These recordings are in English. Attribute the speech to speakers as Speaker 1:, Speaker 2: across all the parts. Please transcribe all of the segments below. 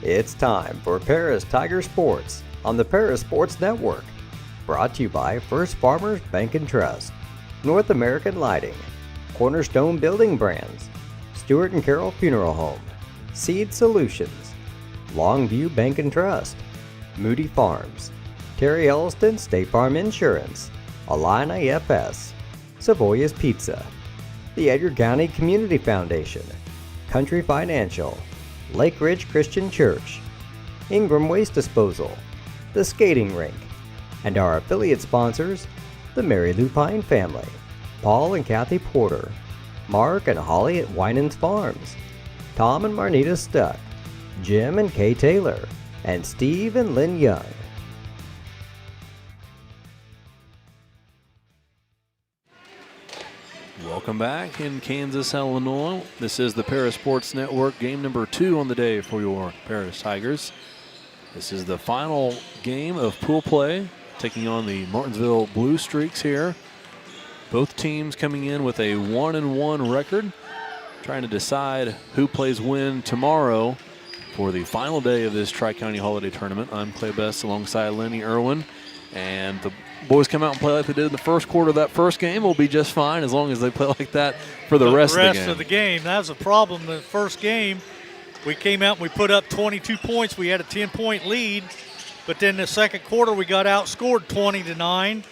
Speaker 1: It's time for Paris Tiger Sports on the Paris Sports Network. Brought to you by First Farmers Bank and Trust, North American Lighting, Cornerstone Building Brands, Stewart & Carroll Funeral Home, Seed Solutions, Longview Bank and Trust, Moody Farms, Terry Elliston State Farm Insurance, Illini FS, Savoya's Pizza, the Edgar County Community Foundation, Country Financial, Lake Ridge Christian Church, Ingram Waste Disposal, the Skating Rink, and our affiliate sponsors, the Mary Lupine family, Paul and Kathy Porter, Mark and Holly at Winans Farms, Tom and Marnita Stuck, Jim and Kay Taylor, and Steve and Lynn Young.
Speaker 2: Welcome back in Kansas, Illinois. This is the Paris Sports Network, game number 2 on the day for your Paris Tigers. This is the final game of pool play, taking on the Martinsville BlueStreaks here. Both teams coming in with a 1-1 record, trying to decide who plays when tomorrow for the final day of this Tri-County Holiday Tournament. I'm Clay Best alongside Lenny Irwin, and the boys come out and play like they did in the first quarter of that first game. Will be just fine as long as they play like that for the rest of the game.
Speaker 3: That was a problem in the first game. We came out and we put up 22 points. We had a 10-point lead, but then the second quarter we got outscored 20-9.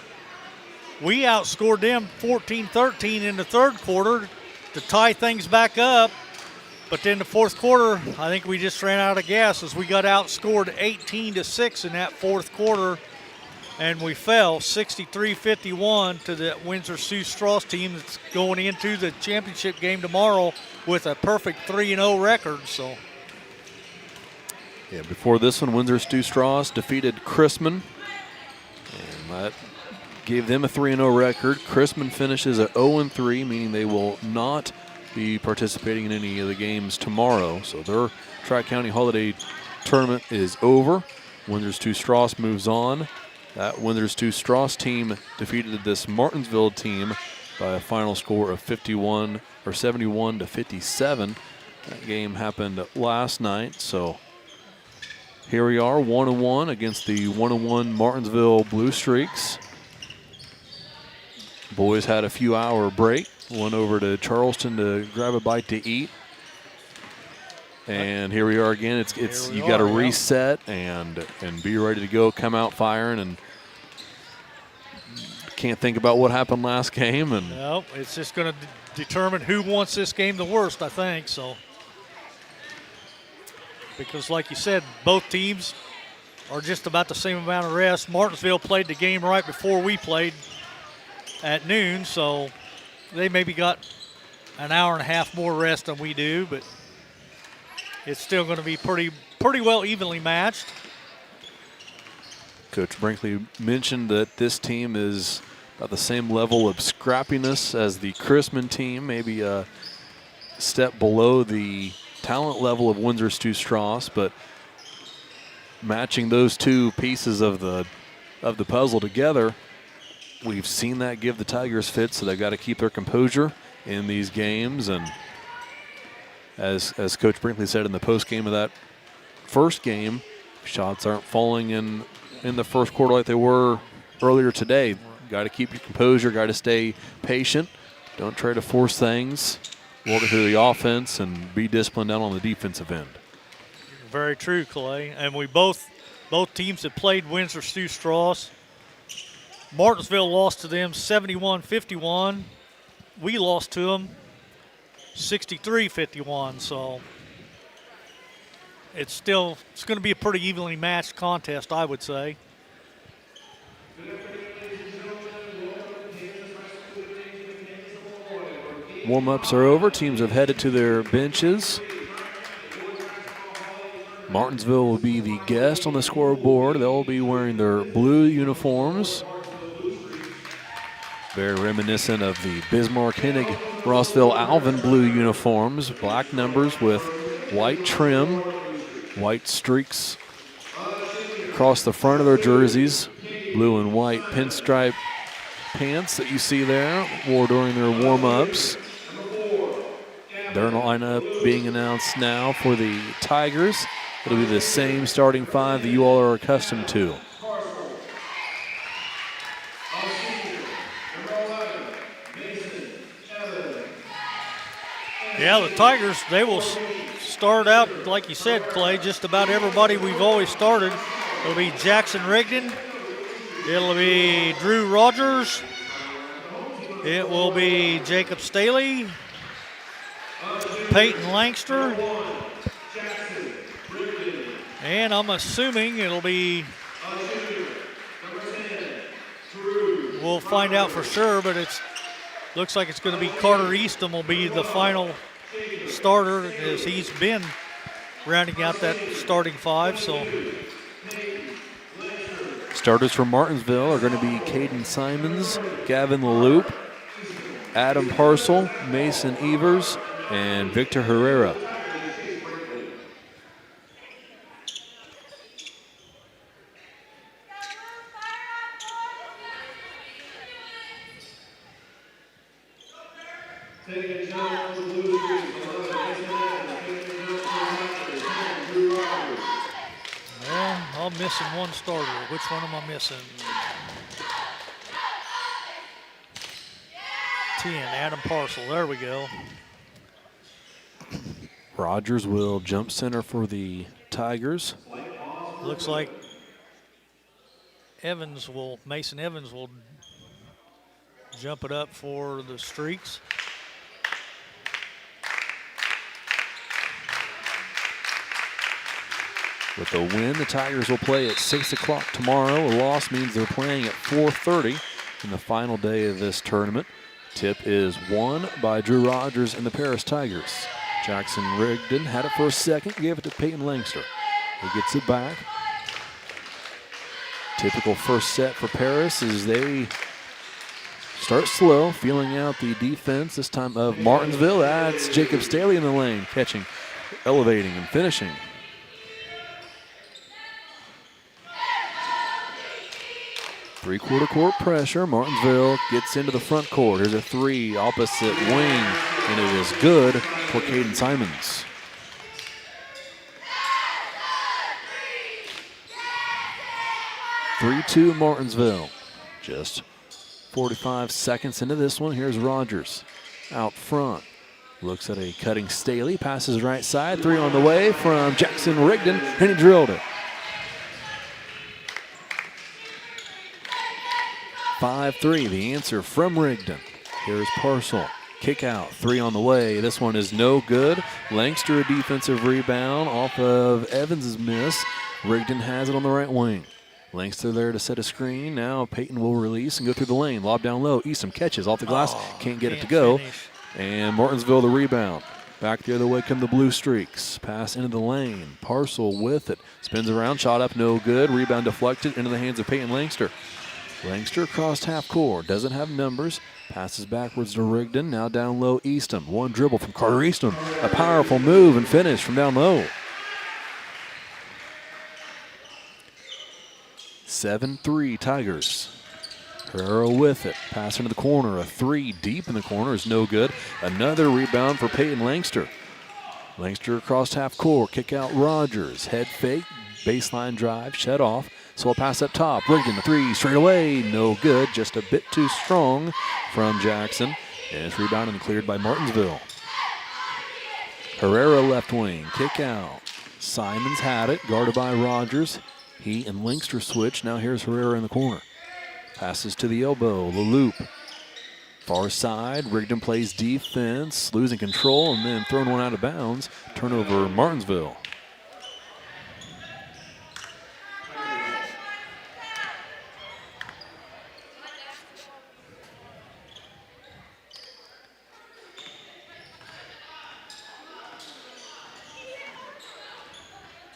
Speaker 3: We outscored them 14-13 in the third quarter to tie things back up. But then the fourth quarter, I think we just ran out of gas as we got outscored 18-6 in that fourth quarter. And we fell 63-51 to the Windsor-Sioux-Strauss team that's going into the championship game tomorrow with a perfect 3-0 record. So,
Speaker 2: yeah, before this one, Windsor-Sioux-Strauss defeated Chrisman, and that gave them a 3-0 record. Chrisman finishes at 0-3, meaning they will not be participating in any of the games tomorrow. So their Tri-County Holiday Tournament is over. Windsor-Sioux-Strauss moves on. That Windsor-Sioux-Strauss team defeated this Martinsville team by a final score of 71-57. That game happened last night. So here we are, 1-1 against the 1-1 Martinsville BlueStreaks. Boys had a few hour break, went over to Charleston to grab a bite to eat. And here we are again. You got to reset and be ready to go, come out firing, and can't think about what happened last game. And
Speaker 3: no, it's just going to determine who wants this game the worst, I think. So, because like you said, both teams are just about the same amount of rest. Martinsville played the game right before we played at noon, so they maybe got an hour and a half more rest than we do, but it's still going to be pretty well evenly matched.
Speaker 2: Coach Brinkley mentioned that this team is about the same level of scrappiness as the Chrisman team, maybe a step below the talent level of Windsor-Sioux-Strauss, but matching those two pieces of the puzzle together, we've seen that give the Tigers fits, so they've got to keep their composure in these games. And as Coach Brinkley said in the postgame of that first game, shots aren't falling in the first quarter like they were earlier today. Got to keep your composure, got to stay patient. Don't try to force things. Work it through the offense and be disciplined down on the defensive end.
Speaker 3: Very true, Clay. And we both teams that played Windsor-Sioux-Strauss. Martinsville lost to them 71-51. We lost to them 63-51. So it's going to be a pretty evenly matched contest, I would say.
Speaker 2: Warm-ups are over. Teams have headed to their benches. Martinsville will be the guest on the scoreboard. They'll be wearing their blue uniforms. Very reminiscent of the Bismarck, Hennig, Rossville, Alvin blue uniforms. Black numbers with white trim, white streaks across the front of their jerseys. Blue and white pinstripe pants that you see there wore during their warm-ups. Their lineup being announced now for the Tigers It'll be the same starting five that you all are accustomed to.
Speaker 3: Yeah, the Tigers, they will start out, like you said, Clay, just about everybody we've always started. It'll be Jackson Rigdon. It'll be Drew Rogers. It will be Jacob Staley. Peyton Langster. And I'm assuming it'll be, we'll find out for sure, but it looks like it's going to be Carter Easton will be the final starter, as he's been rounding out that starting five. So
Speaker 2: starters for Martinsville are going to be Caden Simons, Gavin LaLoop, Adam Parcel, Mason Evers, and Victor Herrera.
Speaker 3: Well, I'm missing one starter. Which one am I missing? 10, Adam Parcel. There we go.
Speaker 2: Rogers will jump center for the Tigers.
Speaker 3: Looks like Mason Evans will jump it up for the Streaks.
Speaker 2: With a win, the Tigers will play at 6 o'clock tomorrow. A loss means they're playing at 4:30 in the final day of this tournament. Tip is won by Drew Rogers and the Paris Tigers. Jackson Rigdon had it for a second, gave it to Peyton Langster. He gets it back. Typical first set for Paris as they start slow, feeling out the defense, this time of Martinsville. That's Jacob Staley in the lane, catching, elevating, and finishing. Three-quarter court pressure. Martinsville gets into the front court. Here's a three, opposite wing, and it is good for Caden Simons. (3-2) Martinsville. Just 45 seconds into this one. Here's Rogers out front. Looks at a cutting Staley. Passes right side. Three on the way from Jackson Rigdon, and he drilled it. 5-3, the answer from Rigdon. Here's Parcel. Kick out, three on the way. This one is no good. Langster, a defensive rebound off of Evans' miss. Rigdon has it on the right wing. Langster there to set a screen. Now Peyton will release and go through the lane. Lob down low. Easton catches off the glass. Can't get it to go.
Speaker 3: Finish.
Speaker 2: And Martinsville the rebound. Back the other way come the Blue Streaks. Pass into the lane. Parcel with it. Spins around. Shot up. No good. Rebound deflected into the hands of Peyton Langster. Langster crossed half court, doesn't have numbers, passes backwards to Rigdon, now down low Easton. One dribble from Carter Easton, a powerful move and finish from down low. 7-3 Tigers. Herrera with it, pass into the corner, a three deep in the corner is no good. Another rebound for Peyton Langster. Langster across half court, kick out Rogers, head fake, baseline drive, shut off. So a pass up top. Rigdon, the three straight away. No good. Just a bit too strong from Jackson. And it's rebounded and cleared by Martinsville. Herrera left wing. Kick out. Simons had it. Guarded by Rogers. He and Langster switch. Now here's Herrera in the corner. Passes to the elbow. LaLoop. Far side. Rigdon plays defense. Losing control and then throwing one out of bounds. Turnover Martinsville.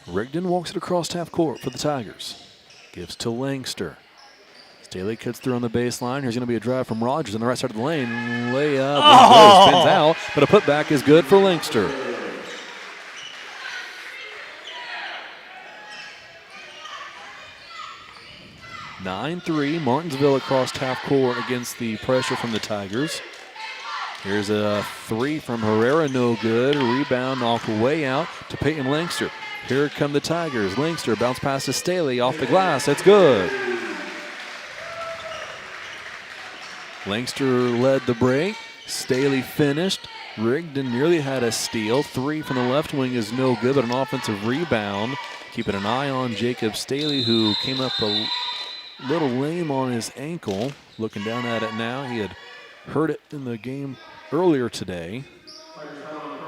Speaker 2: Rigdon walks it across half court for the Tigers. Gives to Langster. Staley cuts through on the baseline. Here's going to be a drive from Rogers on the right side of the lane. Layup. Spins out, but a putback is good for Langster. (9-3) Martinsville across half court against the pressure from the Tigers. Here's a three from Herrera, no good. Rebound off the way out to Peyton Langster. Here come the Tigers. Langster bounce pass to Staley off the glass. It's good. Langster led the break. Staley finished. Rigdon nearly had a steal. Three from the left wing is no good, but an offensive rebound. Keeping an eye on Jacob Staley, who came up a little lame on his ankle. Looking down at it now, he had hurt it in the game earlier today.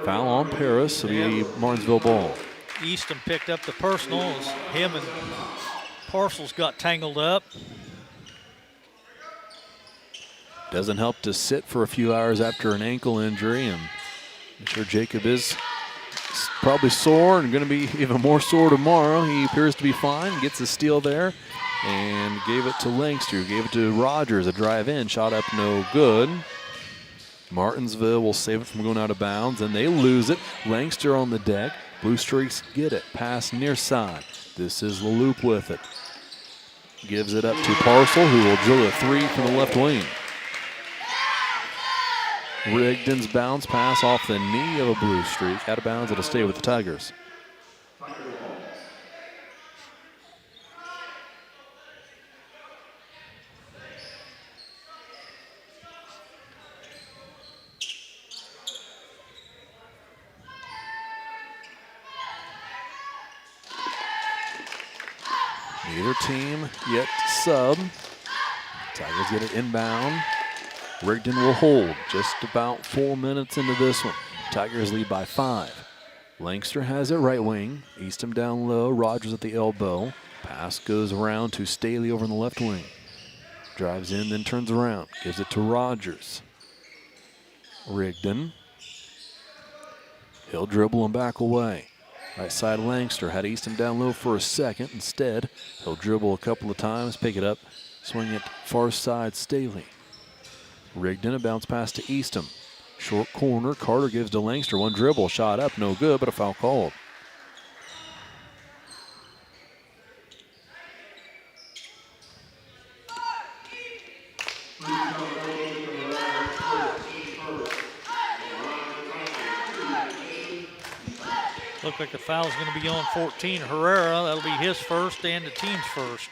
Speaker 2: Foul on Paris, so the Martinsville ball.
Speaker 3: Easton picked up the personal as him and Parcels got tangled up.
Speaker 2: Doesn't help to sit for a few hours after an ankle injury, and I'm sure Jacob is probably sore and going to be even more sore tomorrow. He appears to be fine, gets a steal there, and gave it to Langster, gave it to Rogers, a drive in, shot up no good. Martinsville will save it from going out of bounds, and they lose it. Langster on the deck. BlueStreaks get it. Pass near side. This is LaLoop with it. Gives it up to Parcel, who will drill a three from the left wing. Rigdon's bounce pass off the knee of a BlueStreak. Out of bounds, it'll stay with the Tigers. Neither team yet to sub. Tigers get it inbound. Rigdon will hold just about 4 minutes into this one. Tigers lead by 5. Langster has it right wing. Eastham down low. Rogers at the elbow. Pass goes around to Staley over in the left wing. Drives in, then turns around. Gives it to Rogers. Rigdon. He'll dribble and back away. Right side Langster had Eastham down low for a second. Instead, he'll dribble a couple of times, pick it up, swing it far side Staley. Rigdon, a bounce pass to Eastham. Short corner, Carter gives to Langster. One dribble, shot up, no good, but a foul called.
Speaker 3: Look like the foul's going to be on 14 Herrera. That'll be his first and the team's first.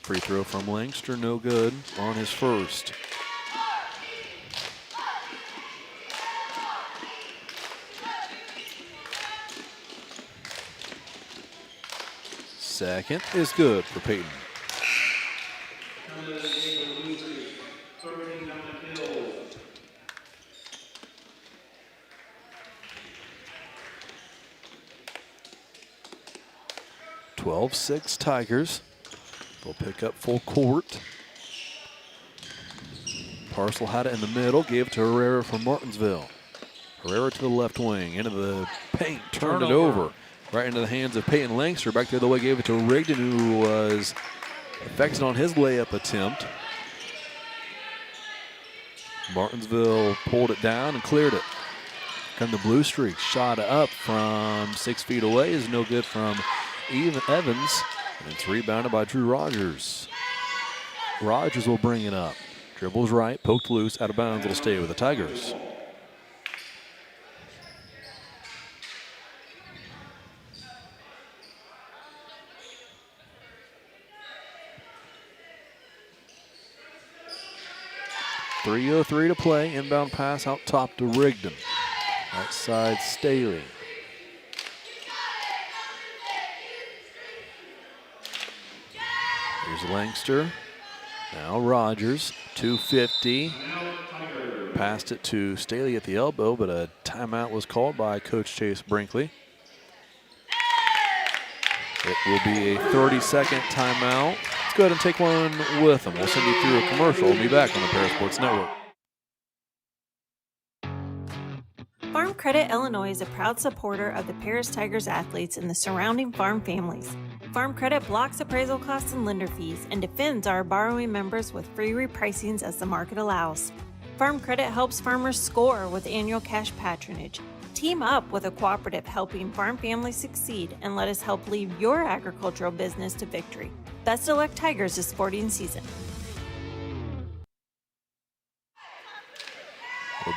Speaker 2: Free throw from Langster, no good on his first. Second is good for Peyton. (12-6) Tigers. They'll pick up full court. Parcel had it in the middle, gave it to Herrera from Martinsville. Herrera to the left wing, into the paint, turned it over. Right into the hands of Peyton Langster. Back the other way, gave it to Rigdon, who was affected on his layup attempt. Martinsville pulled it down and cleared it. Come the BlueStreaks, shot up from 6 feet away, is no good from Evans. And it's rebounded by Drew Rogers. Rogers will bring it up. Dribbles right, poked loose, out of bounds. It'll stay with the Tigers. .303 to play. Inbound pass out top to Rigdon. Outside Staley. Here's Langster. Now Rogers, 250. Passed it to Staley at the elbow, but a timeout was called by Coach Chase Brinkley. It will be a 30-second timeout. Let's go ahead and take one with them. We'll send you through a commercial. We'll be back on the Parasports Network.
Speaker 4: Farm Credit Illinois is a proud supporter of the Paris Tigers athletes and the surrounding farm families. Farm Credit blocks appraisal costs and lender fees and defends our borrowing members with free repricings as the market allows. Farm Credit helps farmers score with annual cash patronage. Team up with a cooperative helping farm families succeed and let us help lead your agricultural business to victory. Best of luck, Tigers, this sporting season.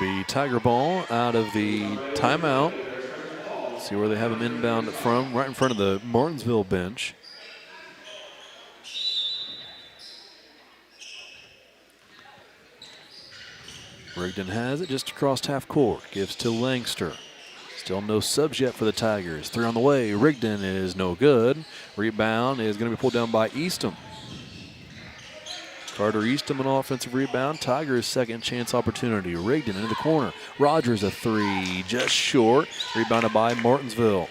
Speaker 2: Will be Tiger ball out of the timeout. See where they have him inbound from, right in front of the Martinsville bench. Rigdon has it just across half court. Gives to Langster. Still no subs yet for the Tigers. 3 on the way. Rigdon is no good. Rebound is going to be pulled down by Eastham. Carter Eastham an offensive rebound. Tigers second chance opportunity. Rigdon into the corner. Rogers a 3, just short. Rebounded by Martinsville.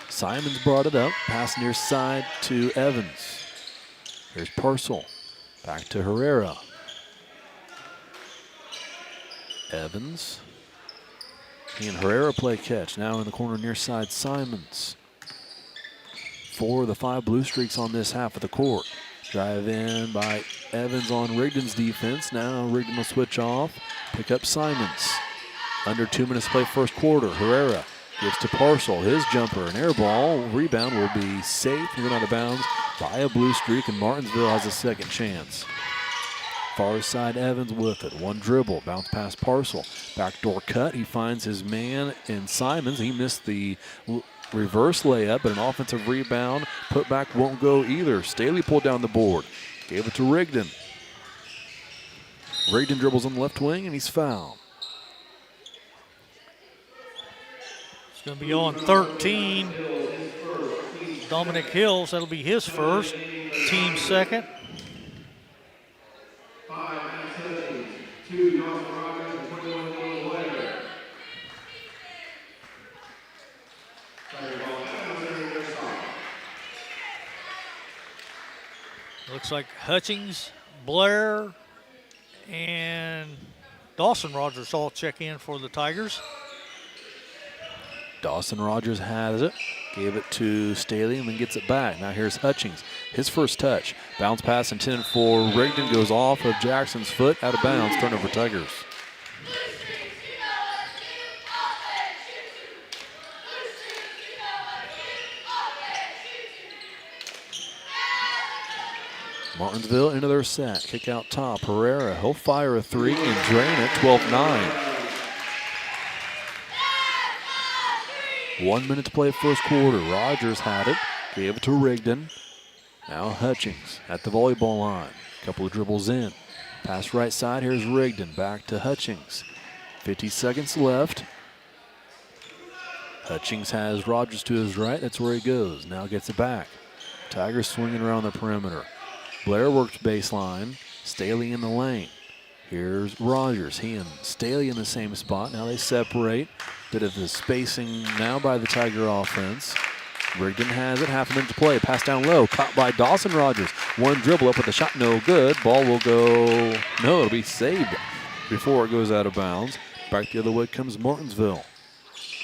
Speaker 2: Simons brought it up. Pass near side to Evans. Here's Parcel. Back to Herrera. Evans. He and Herrera play catch. Now in the corner near side, Simons. 4 of the 5 BlueStreaks on this half of the court. Drive in by Evans on Rigdon's defense. Now Rigdon will switch off. Pick up Simons. Under 2 minutes to play first quarter. Herrera gives to Parcel. His jumper, an air ball. Rebound will be safe and run out of bounds by a BlueStreak, and Martinsville has a second chance. Far side Evans with it. One dribble. Bounce past Parcel. Backdoor cut. He finds his man in Simons. He missed the reverse layup, but an offensive rebound. Put back won't go either. Staley pulled down the board. Gave it to Rigdon. Rigdon dribbles on the left wing, and he's fouled.
Speaker 3: It's going to be on 13. Dominic Hills, that'll be his first. Team second. Looks like Hutchings, Blair, and Dawson Rogers all check in for the Tigers.
Speaker 2: Dawson Rogers has it. Gave it to Staley and then gets it back. Now here's Hutchings. His first touch. Bounce pass intended for Rigdon. Goes off of Jackson's foot. Out of bounds. Turnover Tigers. Martinsville into their set. Kick out top. Herrera. He'll fire a 3 and drain it. 12-9. 1 minute to play first quarter. Rogers had it. Gave it to Rigdon. Now Hutchings at the volleyball line. Couple of dribbles in. Pass right side. Here's Rigdon. Back to Hutchings. 50 seconds left. Hutchings has Rogers to his right. That's where he goes. Now gets it back. Tigers swinging around the perimeter. Blair works baseline. Staley in the lane. Here's Rogers. He and Staley in the same spot. Now they separate. Bit of the spacing now by the Tiger offense. Rigdon has it. Half a minute to play. Pass down low. Caught by Dawson Rogers. One dribble up with the shot. No good. Ball will go. No, it'll be saved before it goes out of bounds. Back the other way comes Martinsville.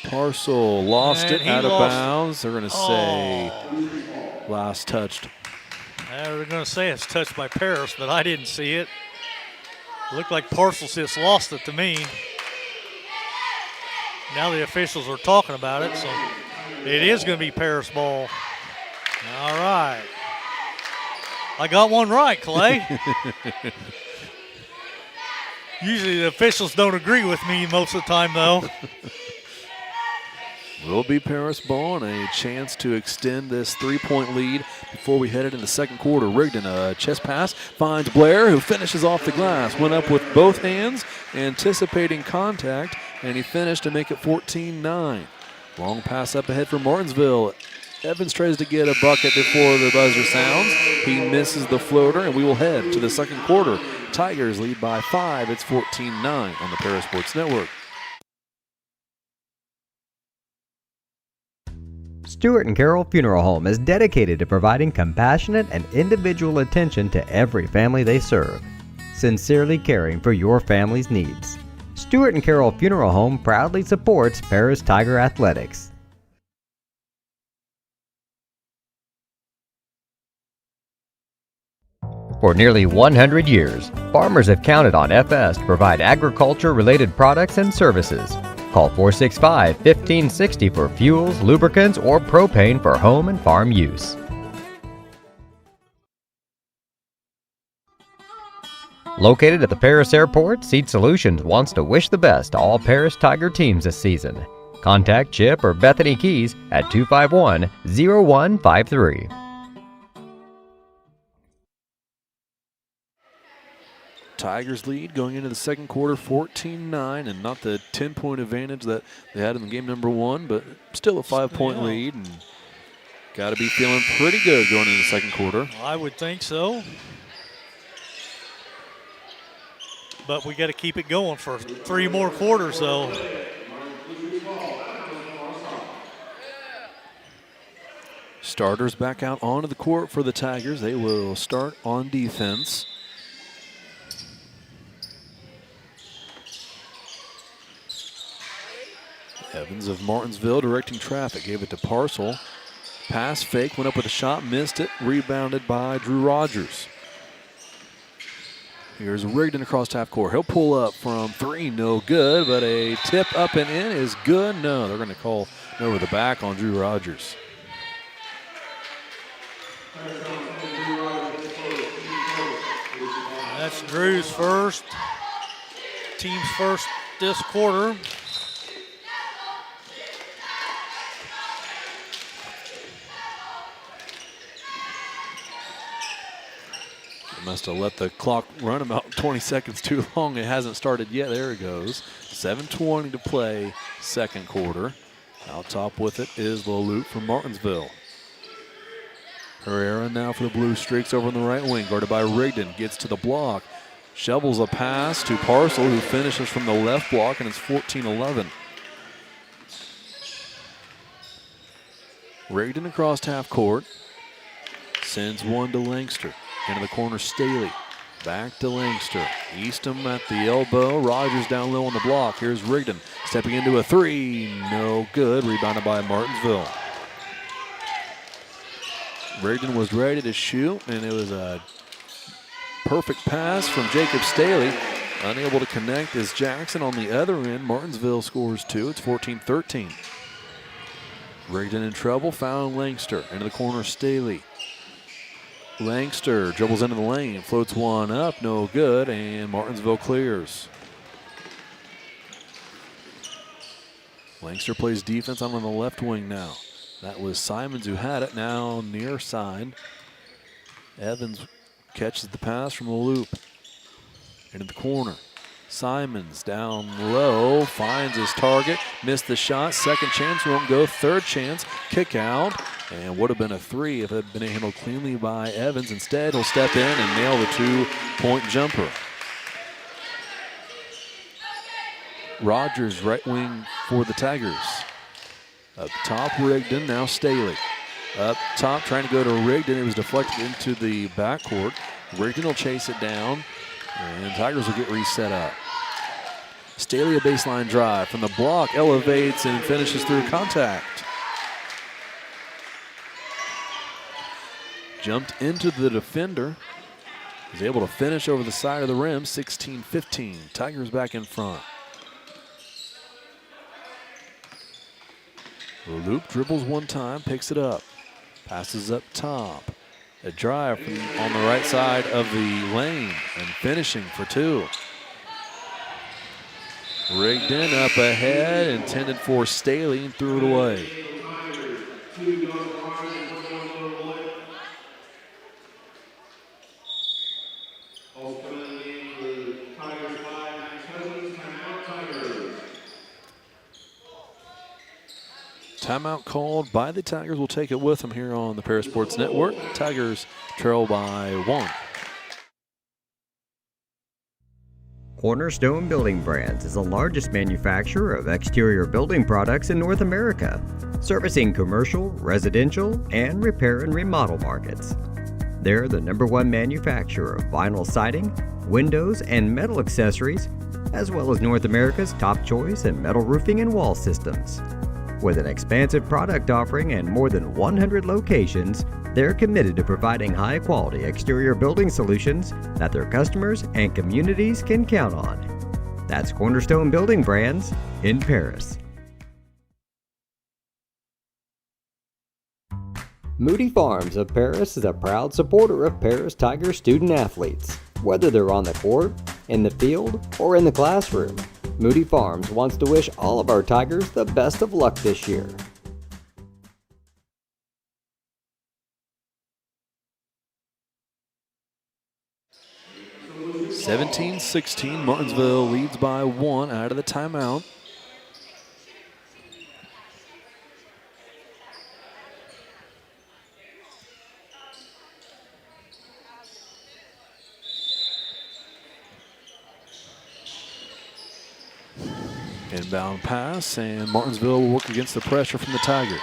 Speaker 2: Parcel lost it out of bounds. They're going to say last touched.
Speaker 3: They're going to say it's touched by Paris, but I didn't see it. Looked like Parcel just lost it to me. Now the officials are talking about it, so it is going to be Paris ball. All right. I got one right, Clay. Usually the officials don't agree with me most of the time, though.
Speaker 2: Will be Paris ball and a chance to extend this 3-point lead before we head into the second quarter. Rigdon, a chest pass, finds Blair, who finishes off the glass. Went up with both hands, anticipating contact, and he finished to make it 14-9. Long pass up ahead for Martinsville. Evans tries to get a bucket before the buzzer sounds. He misses the floater, and we will head to the second quarter. Tigers lead by 5. It's 14-9 on the Paris Sports Network.
Speaker 1: Stewart & Carroll Funeral Home is dedicated to providing compassionate and individual attention to every family they serve, sincerely caring for your family's needs. Stewart & Carroll Funeral Home proudly supports Paris Tiger Athletics. For nearly 100 years, farmers have counted on FS to provide agriculture-related products and services. Call 465-1560 for fuels, lubricants, or propane for home and farm use. Located at the Paris Airport, Seat Solutions wants to wish the best to all Paris Tiger teams this season. Contact Chip or Bethany Keys at 251-0153.
Speaker 2: Tigers lead going into the second quarter 14-9, and not the 10-point advantage that they had in the game number one, but still a 5-point lead, and got to be feeling pretty good going into the second quarter.
Speaker 3: I would think so. But we got to keep it going for 3 more quarters, though.
Speaker 2: Starters back out onto the court for the Tigers. They will start on defense. Evans of Martinsville directing traffic, gave it to Parcel. Pass fake, went up with a shot, missed it, rebounded by Drew Rogers. Here's Rigdon across half court. He'll pull up from 3, no good, but a tip up and in is good. No, they're going to call over the back on Drew Rogers.
Speaker 3: That's Drew's first, team's first this quarter.
Speaker 2: Must have let the clock run about 20 seconds too long. It hasn't started yet. There it goes. 7:20 to play, second quarter. Out top with it is the loop from Martinsville. Herrera now for the BlueStreaks over on the right wing, guarded by Rigdon. Gets to the block, shovels a pass to Parcel, who finishes from the left block, and it's 14-11. Rigdon across half court. Sends one to Langster. Into the corner, Staley. Back to Langster. Eastham at the elbow. Rogers down low on the block. Here's Rigdon stepping into a 3. No good. Rebounded by Martinsville. Rigdon was ready to shoot, and it was a perfect pass from Jacob Staley. Unable to connect is Jackson on the other end. Martinsville scores 2. It's 14-13. Rigdon in trouble. Found Langster. Into the corner, Staley. Langster dribbles into the lane, floats one up, no good, and Martinsville clears. Langster plays defense on the left wing now. That was Simons who had it, now near side. Evans catches the pass from the loop. Into the corner. Simons down low, finds his target, missed the shot, second chance, won't go, third chance, kick out, and would have been a 3 if it had been handled cleanly by Evans. Instead, he'll step in and nail the 2-point jumper. Rogers, right wing for the Tigers. Up top, Rigdon, now Staley. Up top, trying to go to Rigdon, it was deflected into the backcourt. Rigdon will chase it down, and Tigers will get reset up. Staley, a baseline drive from the block, elevates and finishes through contact. Jumped into the defender. He's able to finish over the side of the rim, 16-15. Tigers back in front. Loop dribbles one time, picks it up. Passes up top. A drive from on the right side of the lane and finishing for 2. Rigdon up ahead, intended for Staley, and threw it away. Timeout called by the Tigers. We'll take it with them here on the Paris Sports Network. Tigers trail by 1.
Speaker 1: Cornerstone Building Brands is the largest manufacturer of exterior building products in North America, servicing commercial, residential, and repair and remodel markets. They're the #1 manufacturer of vinyl siding, windows, and metal accessories, as well as North America's top choice in metal roofing and wall systems. With an expansive product offering and more than 100 locations, they're committed to providing high-quality exterior building solutions that their customers and communities can count on. That's Cornerstone Building Brands in Paris. Moody Farms of Paris is a proud supporter of Paris Tiger student athletes. Whether they're on the court, in the field, or in the classroom, Moody Farms wants to wish all of our Tigers the best of luck this year.
Speaker 2: (17-16). Martinsville leads by 1 out of the timeout. Inbound pass, and Martinsville will work against the pressure from the Tigers.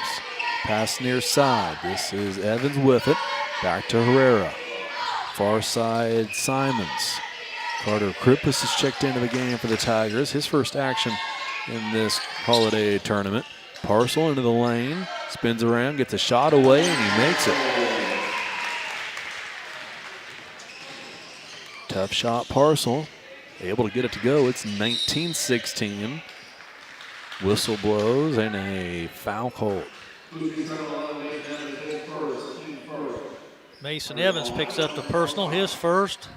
Speaker 2: Pass near side. This is Evans with it. Back to Herrera. Far side, Simons. Carter Krippus is checked into the game for the Tigers. His first action in this holiday tournament. Parcel into the lane. Spins around, gets a shot away, and he makes it. Tough shot, Parcel. Able to get it to go. It's 19-16. Whistle blows and a foul call.
Speaker 3: Mason Evans picks up the personal, his first,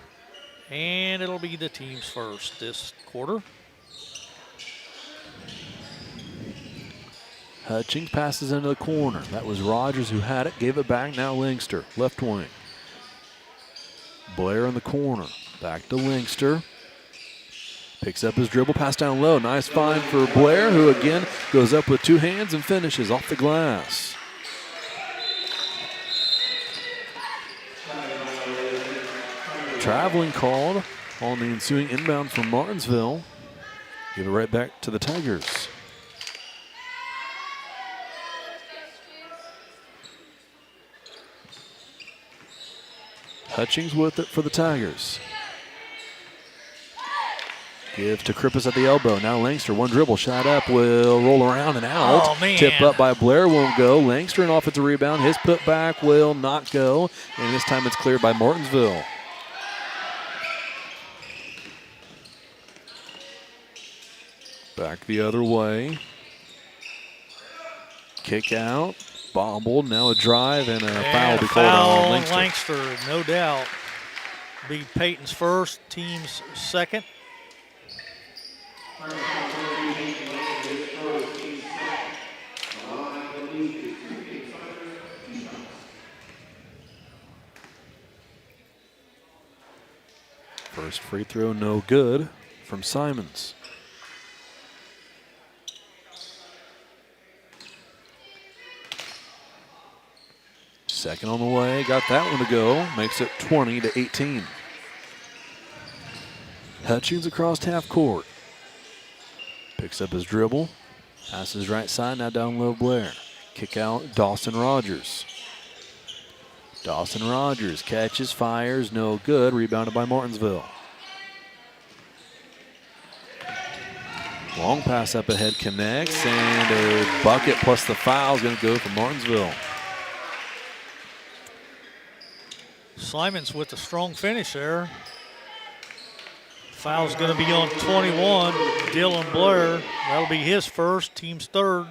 Speaker 3: and it'll be the team's first this quarter.
Speaker 2: Hutchings passes into the corner. That was Rogers who had it, gave it back. Now Linkster, left wing. Blair in the corner. Back to Linkster. Picks up his dribble, pass down low. Nice find for Blair, who again goes up with two hands and finishes off the glass. Traveling called on the ensuing inbound from Martinsville. Give it right back to the Tigers. Hutchings with it for the Tigers. Give to Krippus at the elbow. Now Langster, one dribble, shot up, will roll around and out.
Speaker 3: Oh, man.
Speaker 2: Tip up by Blair, won't go. Langster, an offensive rebound. His putback will not go. And this time it's cleared by Martinsville. Back the other way. Kick out. Bobbled. Now a drive and a foul will be called on Langster.
Speaker 3: Langster, no doubt. Be Peyton's first, team's second.
Speaker 2: First free throw, no good from Simons. Second on the way, got that one to go. Makes it 20-18. Hutchings across half court. Picks up his dribble. Passes right side, now down low Blair. Kick out Dawson Rogers. Dawson Rogers catches, fires, no good. Rebounded by Martinsville. Long pass up ahead connects, and a bucket plus the foul is going to go for Martinsville.
Speaker 3: Simons with a strong finish there. Foul's going to be on 21, Dylan Blair. That'll be his first, team's third.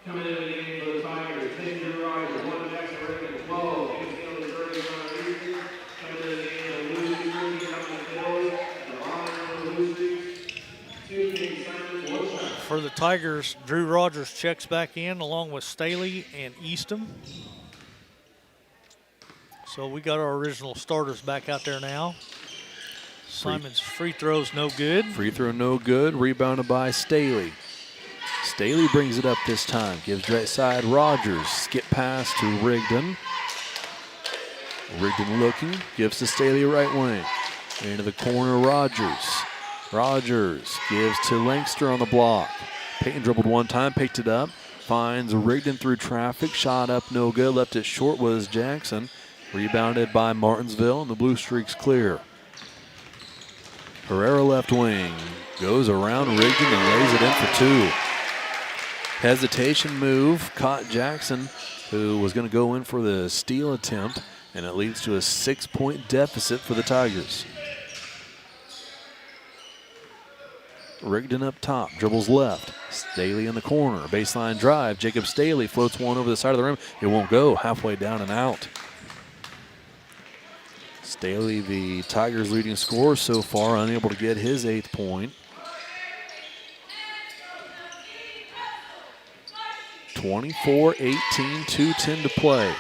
Speaker 5: Coming into the game for the Tigers, Xavier Ryder, 1 Jackson Reagan, 12, Houston 39 Easy. Coming into the game, BlueStreaks, coming to BlueStreaks, 2 King Simons, 1 shot.
Speaker 3: For the Tigers, Drew Rogers checks back in along with Staley and Easton. So we got our original starters back out there now. Simons' free throw's no good.
Speaker 2: Free throw no good, rebounded by Staley. Staley brings it up this time, gives right side Rogers. Skip pass to Rigdon. Rigdon looking, gives to Staley right wing. Into the corner, Rogers. Rogers gives to Langster on the block. Peyton dribbled one time, picked it up. Finds Rigdon through traffic, shot up no good. Left it short was Jackson. Rebounded by Martinsville, and the BlueStreaks clear. Herrera left wing. Goes around Rigdon and lays it in for 2. Hesitation move. Caught Jackson, who was going to go in for the steal attempt, and it leads to a 6-point deficit for the Tigers. Rigdon up top, dribbles left. Staley in the corner, baseline drive. Jacob Staley floats one over the side of the rim. It won't go, halfway down and out. Staley, the Tigers' leading scorer so far, unable to get his 8th point. 24-18, 2:10 to play.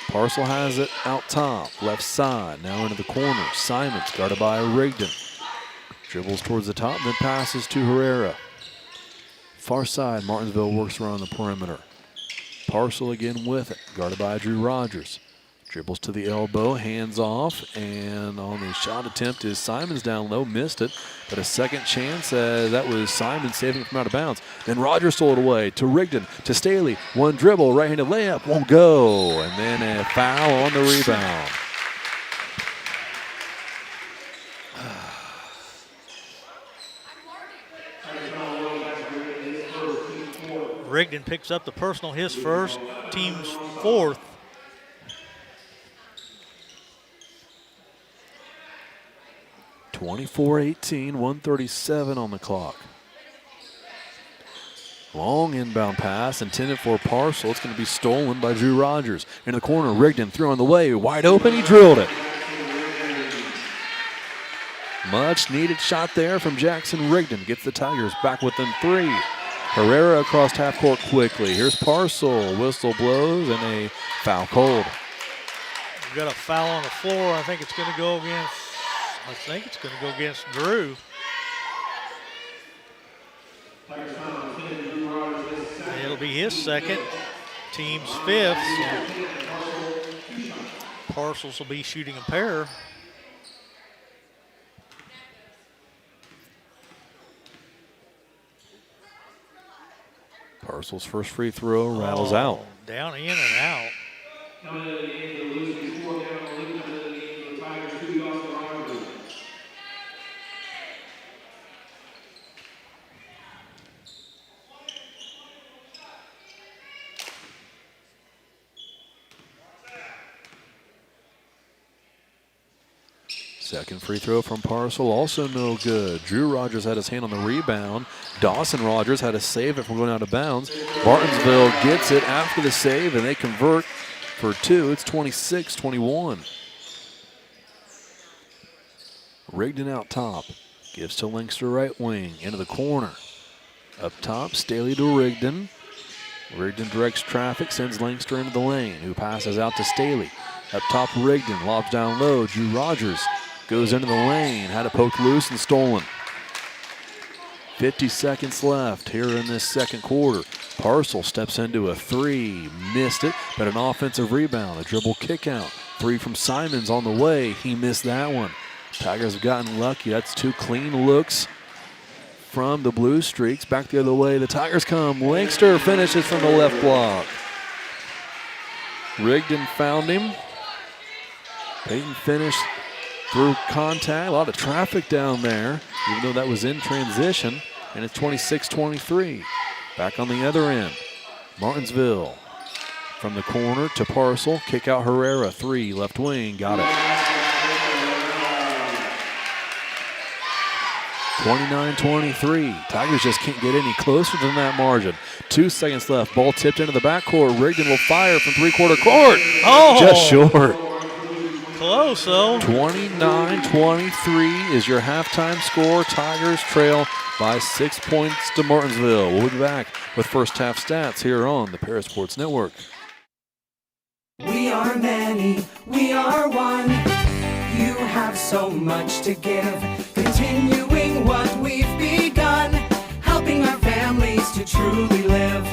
Speaker 2: Parcel has it out top, left side, now into the corner. Simons guarded by Rigdon. Dribbles towards the top, then passes to Herrera. Far side, Martinsville works around the perimeter. Parcel again with it, guarded by Drew Rogers. Dribbles to the elbow, hands off, and on the shot attempt is Simons down low, missed it, but a second chance, that was Simons saving it from out of bounds. Then Rogers stole it away to Rigdon, to Staley, one dribble, right-handed layup, won't go, and then a foul on the rebound.
Speaker 3: Rigdon picks up the personal, his first, team's 4th.
Speaker 2: (24-18), 1:37 on the clock. Long inbound pass intended for Parcel. It's going to be stolen by Drew Rogers. Into the corner, Rigdon threw on the way, wide open, he drilled it. Much needed shot there from Jackson Rigdon. Gets the Tigers back within 3. Herrera across half court quickly. Here's Parcel. Whistle blows and a foul called.
Speaker 3: We've got a foul on the floor. I think it's going to go against Drew. It'll be his second, team's 5th. Parcels will be shooting a pair.
Speaker 2: Parcel's first free throw rattles out.
Speaker 3: Down, in, and out.
Speaker 2: Second free throw from Parcel, also no good. Drew Rogers had his hand on the rebound. Dawson Rogers had to save it from going out of bounds. Martinsville gets it after the save, and they convert for 2. It's 26-21. Rigdon out top. Gives to Linkster right wing, into the corner. Up top, Staley to Rigdon. Rigdon directs traffic, sends Linkster into the lane, who passes out to Staley. Up top, Rigdon lobs down low. Drew Rogers goes into the lane, had it poked loose and stolen. 50 seconds left here in this second quarter. Parcel steps into a 3, missed it, but an offensive rebound, a dribble kick out. 3 from Simons on the way, he missed that one. Tigers have gotten lucky, that's 2 clean looks from the BlueStreaks. Back the other way, the Tigers come. Linkster finishes from the left block. Rigdon found him. Payton finished through contact. A lot of traffic down there, even though that was in transition. And it's 26-23. Back on the other end. Martinsville from the corner to Parcel. Kick out Herrera. 3, left wing. Got it. 29-23. Tigers just can't get any closer than that margin. 2 seconds left. Ball tipped into the backcourt. Rigdon will fire from three-quarter court.
Speaker 3: Oh!
Speaker 2: Just short.
Speaker 3: Close, though.
Speaker 2: 29-23 is your halftime score. Tigers trail by 6 points to Martinsville. We'll be back with first half stats here on the Paris Sports Network.
Speaker 6: We are many, we are one. You have so much to give, continuing what we've begun, helping our families to truly live.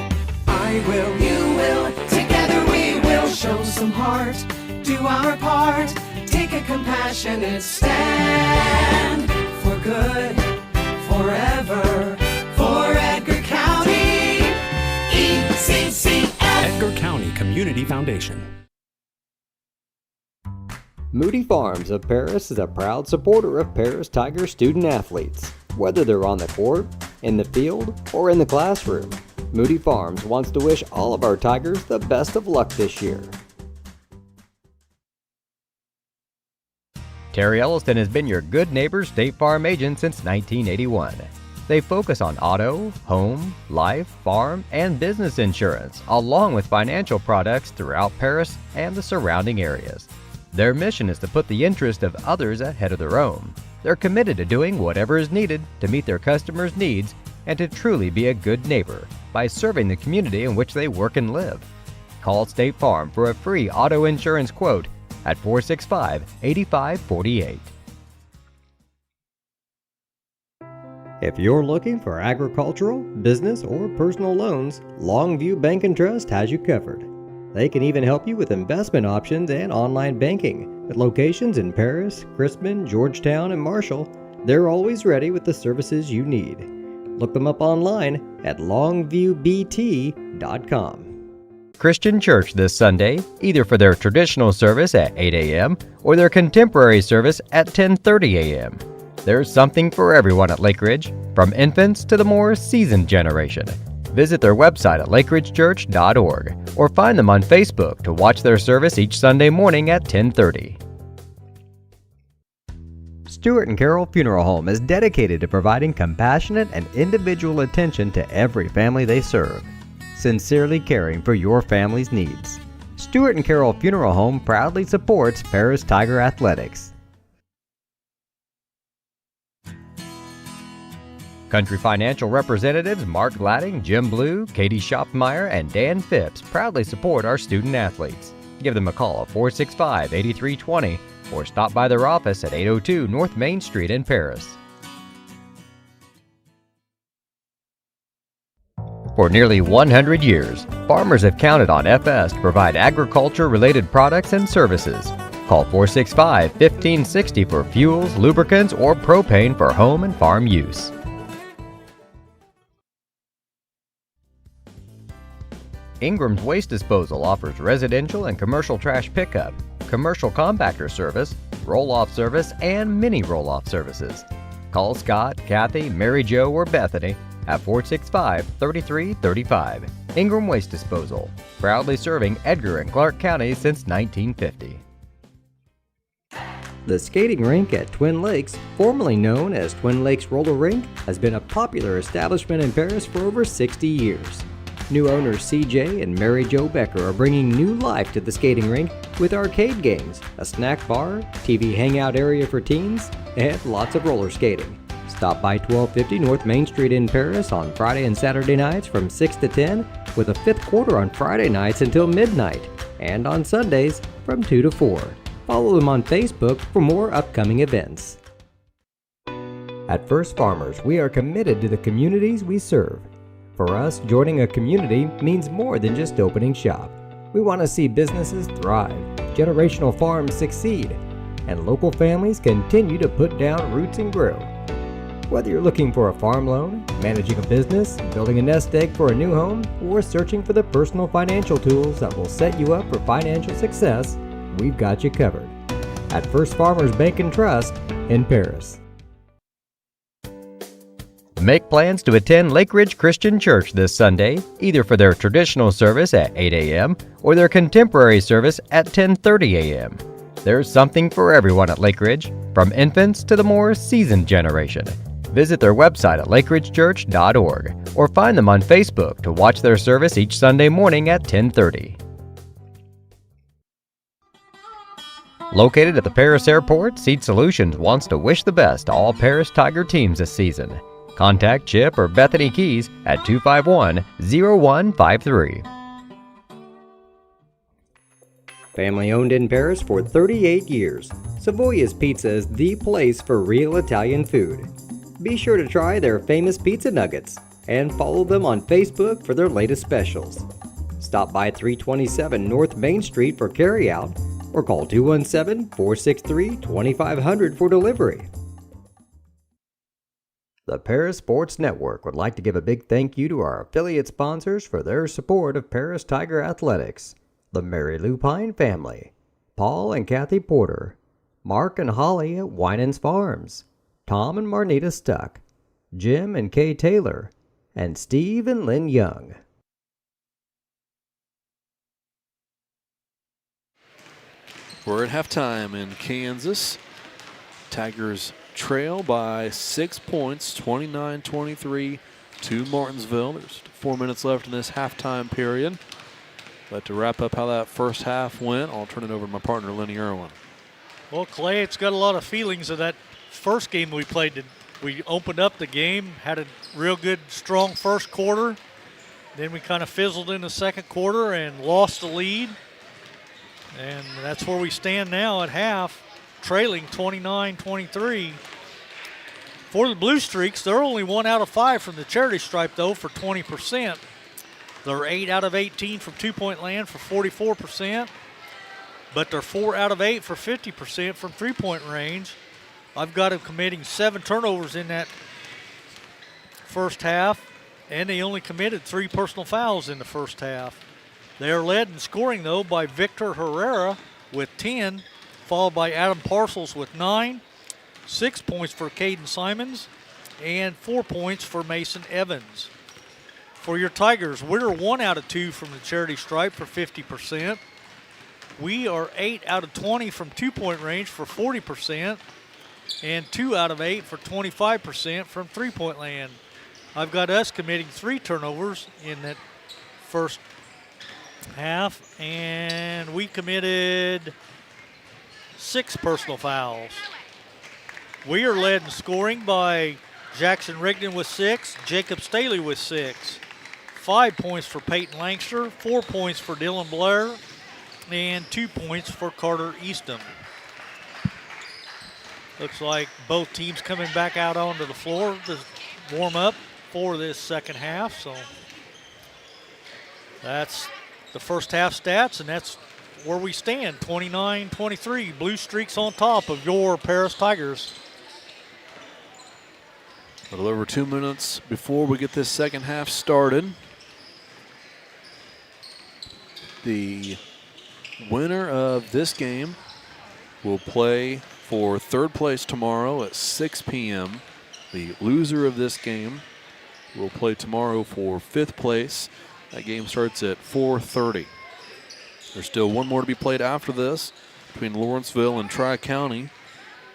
Speaker 6: I will, you will, together we will show some heart, do our part, take a compassionate stand for good, forever, for Edgar County, ECCF.
Speaker 7: Edgar County Community Foundation.
Speaker 1: Moody Farms of Paris is a proud supporter of Paris Tiger student athletes. Whether they're on the court, in the field, or in the classroom, Moody Farms wants to wish all of our Tigers the best of luck this year.
Speaker 8: Terry Elliston has been your good neighbor State Farm agent since 1981.
Speaker 1: They focus on auto, home, life, farm, and business insurance, along with financial products throughout Paris and the surrounding areas. Their mission is to put the interest of others ahead of their own. They're committed to doing whatever is needed to meet their customers' needs and to truly be a good neighbor by serving the community in which they work and live. Call State Farm for a free auto insurance quote at 465-8548. If you're looking for agricultural, business, or personal loans, Longview Bank and Trust has you covered. They can even help you with investment options and online banking. With locations in Paris, Crispin, Georgetown, and Marshall, they're always ready with the services you need. Look them up online at longviewbt.com. Christian Church this Sunday, either for their traditional service at 8 a.m. or their contemporary service at 10:30 a.m. There's something for everyone at Lake Ridge, from infants to the more seasoned generation. Visit their website at lakeridgechurch.org or find them on Facebook to watch their service each Sunday morning at 10:30. Stuart and Carroll Funeral Home is dedicated to providing compassionate and individual attention to every family they serve, sincerely caring for your family's needs. Stuart and Carroll Funeral Home proudly supports Paris Tiger Athletics. Country Financial representatives Mark Gladding, Jim Blue, Katie Schopmeyer, and Dan Phipps proudly support our student athletes. Give them a call at 465-8320 or stop by their office at 802 North Main Street in Paris. For nearly 100 years, farmers have counted on FS to provide agriculture-related products and services. Call 465-1560 for fuels, lubricants, or propane for home and farm use. Ingram's Waste Disposal offers residential and commercial trash pickup, commercial compactor service, roll-off service, and mini roll-off services. Call Scott, Kathy, Mary Jo, or Bethany at 465-3335. Ingram Waste Disposal, proudly serving Edgar and Clark counties since 1950. The skating rink at Twin Lakes, formerly known as Twin Lakes Roller Rink, has been a popular establishment in Paris for over 60 years. New owners CJ and Mary Jo Becker are bringing new life to the skating rink with arcade games, a snack bar, TV hangout area for teens, and lots of roller skating. Stop by 1250 North Main Street in Paris on Friday and Saturday nights from 6 to 10, with a fifth quarter on Friday nights until midnight, and on Sundays from 2 to 4. Follow them on Facebook for more upcoming events. At First Farmers, we are committed to the communities we serve. For us, joining a community means more than just opening shop. We want to see businesses thrive, generational farms succeed, and local families continue to put down roots and grow. Whether you're looking for a farm loan, managing a business, building a nest egg for a new home, or searching for the personal financial tools that will set you up for financial success, we've got you covered. At First Farmers Bank and Trust in Paris. Make plans to attend Lake Ridge Christian Church this Sunday, either for their traditional service at 8 a.m. or their contemporary service at 10:30 a.m. There's something for everyone at Lake Ridge, from infants to the more seasoned generation. Visit their website at lakeridgechurch.org or find them on Facebook to watch their service each Sunday morning at 10:30. Located at the Paris Airport, Seat Solutions wants to wish the best to all Paris Tiger teams this season. Contact Chip or Bethany Keys at 251-0153. Family owned in Paris for 38 years, Savoya's Pizza is the place for real Italian food. Be sure to try their famous pizza nuggets and follow them on Facebook for their latest specials. Stop by 327 North Main Street for carryout or call 217-463-2500 for delivery. The Paris Sports Network would like to give a big thank you to our affiliate sponsors for their support of Paris Tiger Athletics. The Mary Lou Pine family, Paul and Kathy Porter, Mark and Holly at Winans Farms, Tom and Marnita Stuck, Jim and Kay Taylor, and Steve and Lynn Young.
Speaker 2: We're at halftime in Kansas. Tigers trail by 6 points, 29-23 to Martinsville. There's 4 minutes left in this halftime period. But to wrap up how that first half went, I'll turn it over to my partner, Lenny Irwin.
Speaker 3: Well, Clay, it's got a lot of feelings of that first game we played. We opened up the game, had a real good, strong first quarter. Then we kind of fizzled in the second quarter and lost the lead. And that's where we stand now at half, trailing 29-23. For the BlueStreaks, they're only 1 out of 5 from the charity stripe, though, for 20%. They're 8 out of 18 from two-point land for 44%. But they're 4 out of 8 for 50% from three-point range. I've got them committing 7 turnovers in that first half, and they only committed 3 personal fouls in the first half. They are led in scoring, though, by Victor Herrera with 10, followed by Adam Parcels with 9, 6 points for Caden Simons, and 4 points for Mason Evans. For your Tigers, we're 1 out of 2 from the charity stripe for 50%. We are 8 out of 20 from two-point range for 40%, and 2 out of 8 for 25% from three-point land. I've got us committing 3 turnovers in that first half, and we committed 6 personal fouls. We are led in scoring by Jackson Rigdon with 6, Jacob Staley with 6. 5 points for Peyton Langster, 4 points for Dylan Blair, and 2 points for Carter Easton. Looks like both teams coming back out onto the floor to warm up for this second half. So that's the first half stats, and that's where we stand, 29-23. BlueStreaks on top of your Paris Tigers.
Speaker 2: A little over 2 minutes before we get this second half started. The winner of this game will play for third place tomorrow at 6 p.m. The loser of this game will play tomorrow for 5th place. That game starts at 4:30. There's still one more to be played after this between Lawrenceville and Tri-County.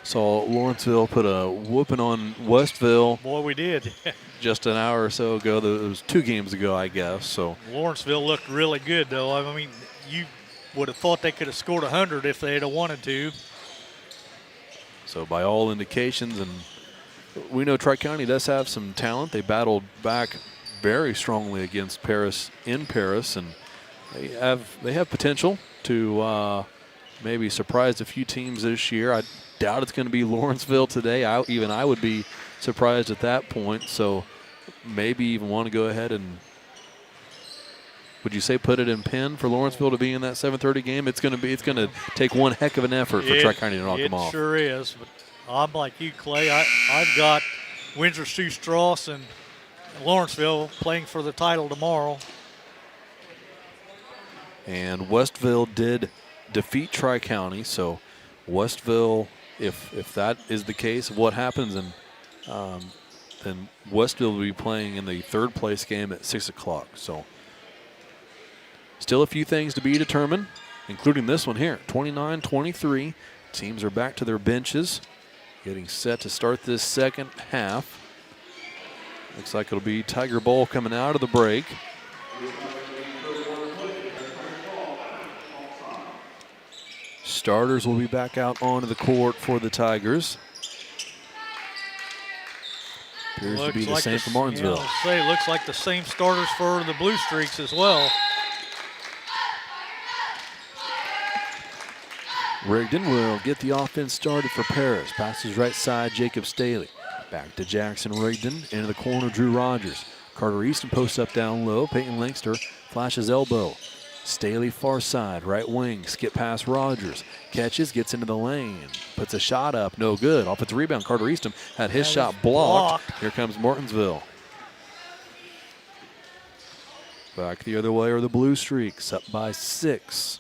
Speaker 2: Saw Lawrenceville put a whooping on Westville.
Speaker 3: Boy, we did.
Speaker 2: Just an hour or so ago. It was 2 games ago, I guess. So
Speaker 3: Lawrenceville looked really good, though. I mean, you would have thought they could have scored 100 if they'd have wanted to.
Speaker 2: So by all indications, and we know Tri-County does have some talent. They battled back very strongly against Paris in Paris, and they have potential to maybe surprise a few teams this year. I doubt it's going to be Lawrenceville today. I would be surprised at that point. So maybe even want to go ahead and, would you say, put it in pen for Lawrenceville to be in that 7:30 game? It's going to take one heck of an effort for Tri-County to knock them off.
Speaker 3: It sure is. But I'm like you, Clay. I've got Windsor Sioux Strauss and Lawrenceville playing for the title tomorrow.
Speaker 2: And Westville did defeat Tri-County, so Westville, if that is the case of what happens, and then Westville will be playing in the 3rd place game at 6 o'clock. So still a few things to be determined, including this one here, 29-23. Teams are back to their benches, getting set to start this second half. Looks like it'll be Tiger Bowl coming out of the break. Starters will be back out onto the court for the Tigers. Appears to be the same for Martinsville.
Speaker 3: Looks like the same starters for the BlueStreaks as well.
Speaker 2: Rigdon will get the offense started for Paris. Passes right side, Jacob Staley. Back to Jackson Rigdon. Into the corner, Drew Rogers. Carter Easton posts up down low. Peyton Langster flashes elbow. Staley far side, right wing. Skip past Rogers. Catches, gets into the lane. Puts a shot up, no good. Offensive rebound, Carter Easton had his shot blocked. Here comes Martinsville. Back the other way are the BlueStreaks, up by 6.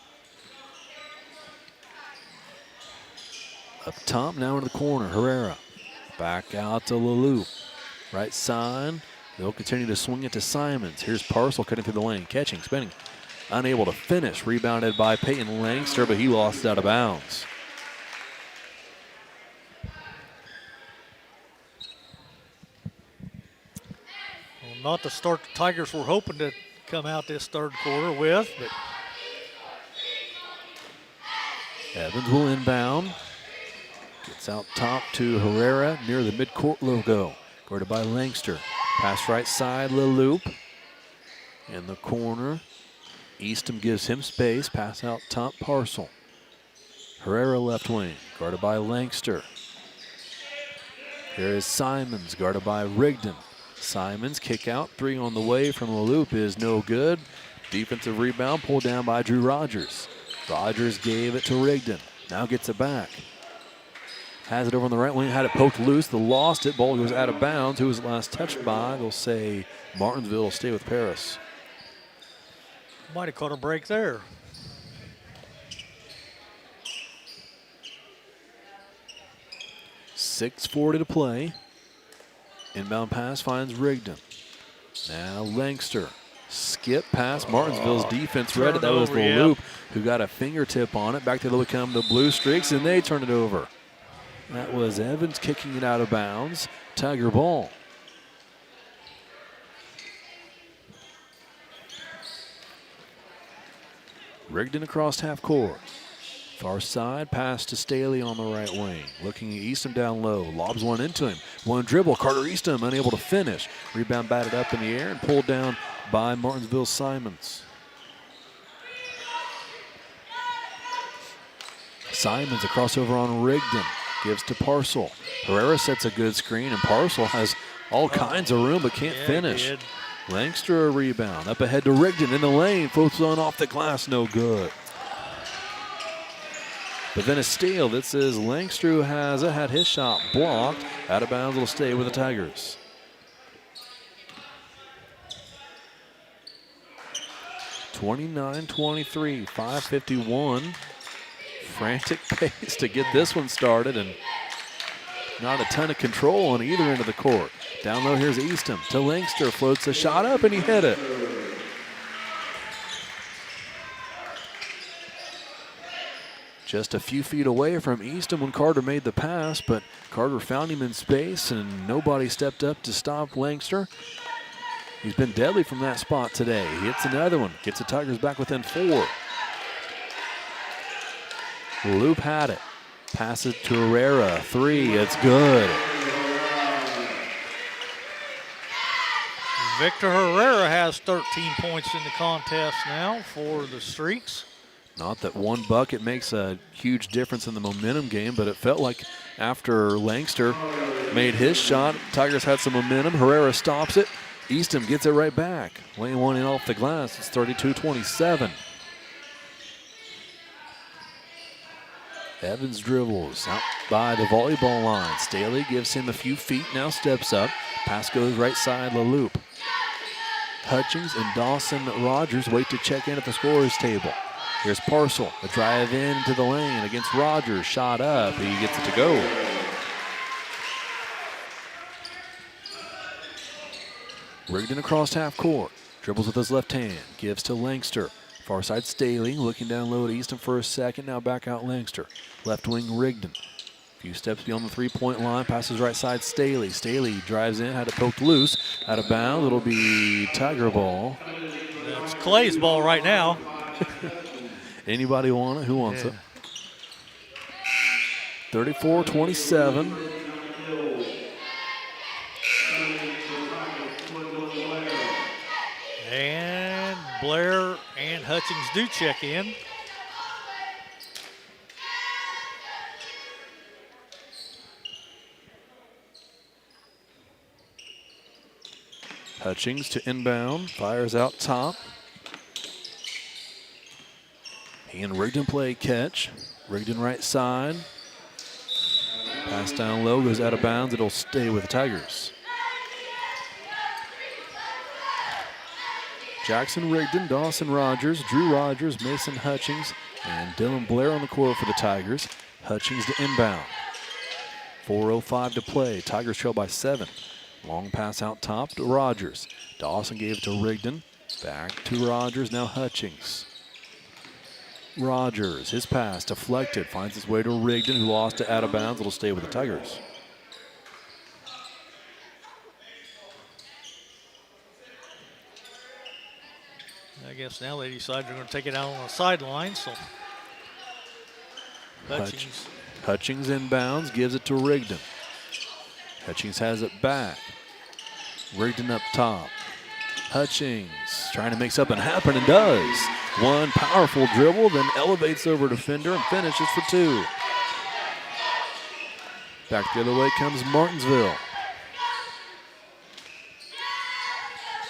Speaker 2: Up top, now into the corner, Herrera. Back out to Lalou. Right side, they'll continue to swing it to Simons. Here's Parcel cutting through the lane, catching, spinning. Unable to finish, rebounded by Peyton Langster, but he lost it out of bounds.
Speaker 3: Not the start the Tigers were hoping to come out this third quarter with, but
Speaker 2: Evans will inbound. Gets out top to Herrera near the midcourt logo. Guarded by Langster. Pass right side, Leloup. In the corner. Eastham gives him space. Pass out top, Parcel. Herrera left wing. Guarded by Langster. Here is Simons, guarded by Rigdon. Simons kick out. 3 on the way from Leloup is no good. Defensive rebound pulled down by Drew Rogers. Rogers gave it to Rigdon. Now gets it back. Has it over on the right wing. Had it poked loose. They lost it. Ball goes out of bounds. Who was last touched by? They'll say Martinsville will stay with Paris.
Speaker 3: might have caught a break there.
Speaker 2: .640 to play. Inbound pass finds Rigdon. Now Langster. Skip pass. Martinsville's defense read it. That was Leloup who got a fingertip on it. Back to become the BlueStreaks, and they turn it over. That was Evans kicking it out of bounds. Tiger ball. Rigdon across half court. Far side, pass to Staley on the right wing. Looking at Eastham down low. Lobs one into him. One dribble. Carter Eastham unable to finish. Rebound batted up in the air and pulled down by Martinsville Simons. Simons a crossover on Rigdon. Gives to Parcel. Herrera sets a good screen, and Parcel has all kinds of room but can't finish. Langster a rebound. Up ahead to Rigdon in the lane. Floats on off the glass. No good. But then a steal that says Langster, who has had his shot blocked. Out of bounds, will stay with the Tigers. (29-23), 5:51. Frantic pace to get this one started, and not a ton of control on either end of the court. Down low, here's Eastham to Langster. Floats a shot up, and he hit it. Just a few feet away from Eastham when Carter made the pass, but Carter found him in space, and nobody stepped up to stop Langster. He's been deadly from that spot today. He hits another one, gets the Tigers back within 4. Loop had it. Pass it to Herrera. 3, it's good.
Speaker 3: Victor Herrera has 13 points in the contest now for the Streaks.
Speaker 2: Not that one bucket makes a huge difference in the momentum game, but it felt like after Langster made his shot, Tigers had some momentum. Herrera stops it. Eastham gets it right back. Lane one in off the glass. It's 32-27. Evans dribbles out by the volleyball line. Staley gives him a few feet, now steps up. Pass goes right side, Leloup. Hutchings and Dawson Rogers wait to check in at the scorer's table. Here's Parcel, a drive into the lane against Rogers. Shot up, he gets it to go. Rigdon across half court. Dribbles with his left hand, gives to Langster. Far side Staley, looking down low at Eastham for a second, now back out Langster. Left wing Rigdon. A few steps beyond the three-point line, passes right side Staley. Staley drives in, had it poked loose, out of bounds. It'll be Tiger ball.
Speaker 3: It's Clay's ball right now.
Speaker 2: Anybody want it? Who wants it? 34-27.
Speaker 3: And Blair and Hutchings do check in.
Speaker 2: Hutchings to inbound, fires out top. He and Rigdon play catch. Rigdon right side. Pass down low, goes out of bounds. It'll stay with the Tigers. Jackson Rigdon, Dawson Rogers, Drew Rogers, Mason Hutchings, and Dylan Blair on the court for the Tigers. Hutchings to inbound. 4:05 to play. Tigers trail by 7. Long pass out top to Rogers. Dawson gave it to Rigdon. Back to Rogers, now Hutchings. Rogers, his pass deflected, finds his way to Rigdon, who lost it out of bounds. It'll stay with the Tigers.
Speaker 3: I guess now they decide they're going to take it out on the sideline. So
Speaker 2: Hutchings inbounds, gives it to Rigdon. Hutchings has it back. Rigdon up top. Hutchings trying to make something happen and does. One powerful dribble, then elevates over defender and finishes for two. Back the other way comes Martinsville.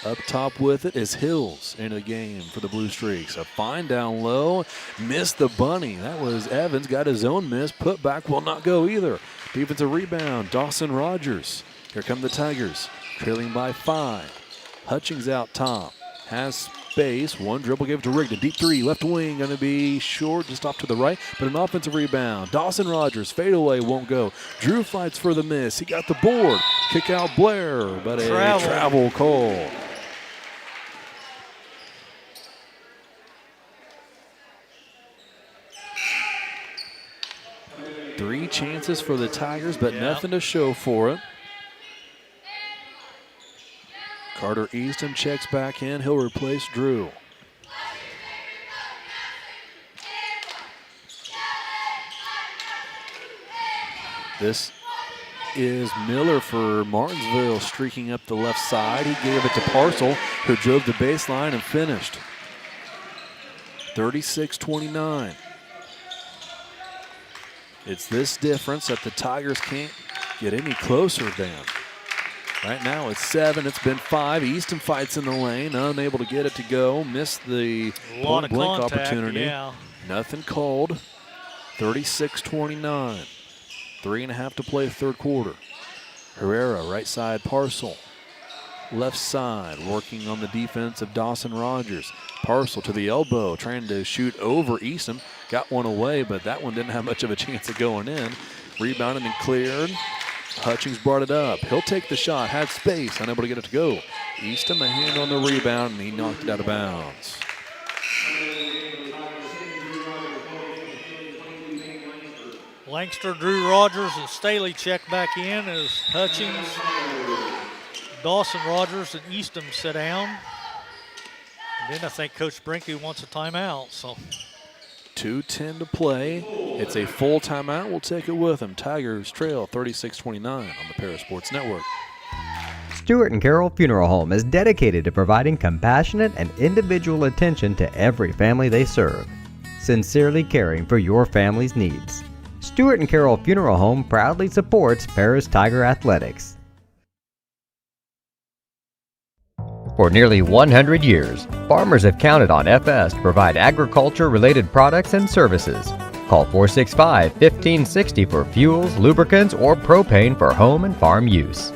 Speaker 2: Up top with it is Hills into the game for the BlueStreaks. A fine down low, missed the bunny. That was Evans, got his own miss. Put back will not go either. Defensive rebound, Dawson Rogers. Here come the Tigers, trailing by 5. Hutchings out top, has space. One dribble, gave it to Rigdon. Deep three, left wing, going to be short, just off to the right, but an offensive rebound. Dawson Rogers, fadeaway, won't go. Drew fights for the miss. He got the board. Kick out Blair, but a travel call. Three chances for the Tigers, but nothing to show for it. Carter Easton checks back in. He'll replace Drew. This is Miller for Martinsville, streaking up the left side. He gave it to Parcel, who drove the baseline and finished. 36-29. It's this difference that the Tigers can't get any closer than. Right now it's 7, it's been 5. Easton fights in the lane, unable to get it to go. Missed the point blank opportunity.
Speaker 3: Yeah.
Speaker 2: Nothing called. 36-29. 3.5 to play third quarter. Herrera, right side Parcel. Left side, working on the defense of Dawson Rogers. Parcel to the elbow, trying to shoot over Easton. Got one away, but that one didn't have much of a chance of going in. Rebounded and cleared. Hutchings brought it up. He'll take the shot, had space, unable to get it to go. Easton, a hand on the rebound, and he knocked it out of bounds.
Speaker 3: Langster, Drew Rogers, and Staley check back in as Hutchings, Dawson Rogers, and Easton sit down. And then I think Coach Brinkley wants a timeout. So
Speaker 2: 2:10 to play. It's a full timeout. We'll take it with him. Tigers trail 36-29 on the Paris Sports Network.
Speaker 1: Stewart and Carroll Funeral Home is dedicated to providing compassionate and individual attention to every family they serve, sincerely caring for your family's needs. Stewart and Carroll Funeral Home proudly supports Paris Tiger Athletics. For nearly 100 years, farmers have counted on FS to provide agriculture-related products and services. Call 465-1560 for fuels, lubricants, or propane for home and farm use.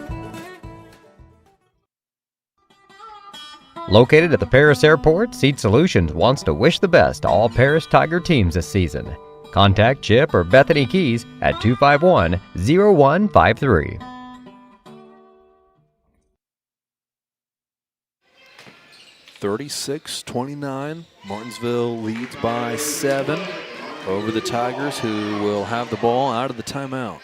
Speaker 1: Located at the Paris Airport, Seed Solutions wants to wish the best to all Paris Tiger teams this season. Contact Chip or Bethany Keys at 251-0153.
Speaker 2: (36-29). Martinsville leads by 7 over the Tigers, who will have the ball out of the timeout.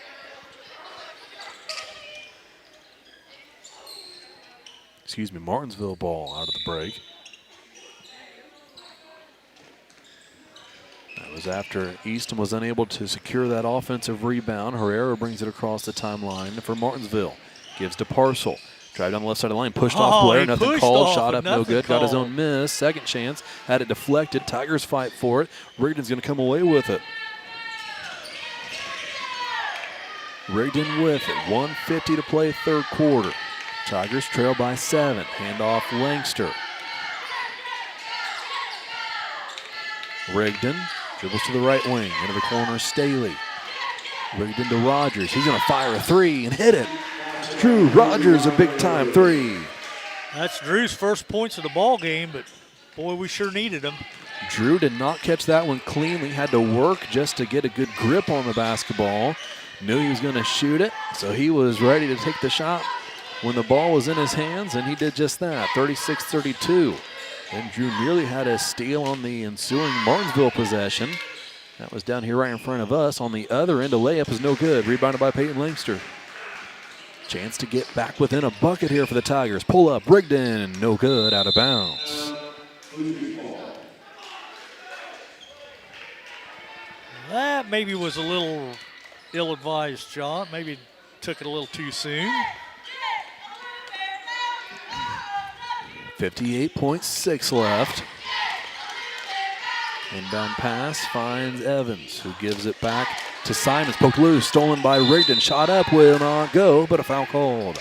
Speaker 2: Excuse me, Martinsville ball out of the break. That was after Easton was unable to secure that offensive rebound. Herrera brings it across the timeline for Martinsville. Gives to Parcel. Drive down the left side of the line, pushed off Blair, nothing called, shot up, no good, got his own miss. Second chance, had it deflected. Tigers fight for it. Rigdon's going to come away with it. Rigdon with it, 1:50 to play third quarter. Tigers trail by 7, handoff Langster. Rigdon dribbles to the right wing, into the corner, Staley. Rigdon to Rogers, he's going to fire a 3 and hit it. Drew Rogers, a big-time 3.
Speaker 3: that's Drew's first points of the ball game, but boy, we sure needed him.
Speaker 2: Drew did not catch that one cleanly, had to work just to get a good grip on the basketball. Knew he was going to shoot it, so he was ready to take the shot when the ball was in his hands, and he did just that, 36-32. And Drew nearly had a steal on the ensuing Martinsville possession. That was down here right in front of us. On the other end, a layup is no good. Rebounded by Peyton Langster. Chance to get back within a bucket here for the Tigers. Pull up, Rigdon, no good, out of bounds.
Speaker 3: That maybe was a little ill-advised shot. Maybe took it a little too soon.
Speaker 2: 58.6 left. Inbound pass finds Evans, who gives it back to Simons. Poked loose, stolen by Rigdon. Shot up, will not go, but a foul called.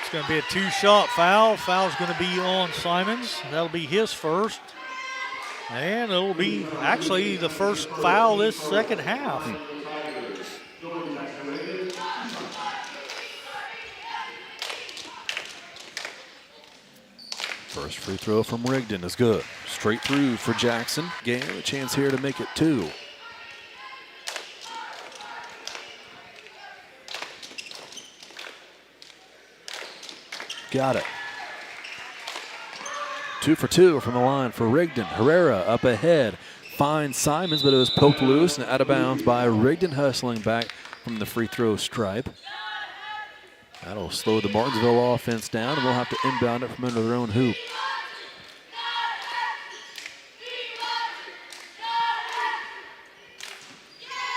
Speaker 3: It's going to be a two-shot foul. Foul's going to be on Simons. That'll be his first. And it'll be actually the first foul this second half.
Speaker 2: First free throw from Rigdon is good. Straight through for Jackson. Game, a chance here to make it 2. Got it. 2 for 2 from the line for Rigdon. Herrera up ahead. Finds Simons, but it was poked loose and out of bounds by Rigdon, hustling back from the free throw stripe. That'll slow the Martinsville offense down, and we'll have to inbound it from under their own hoop.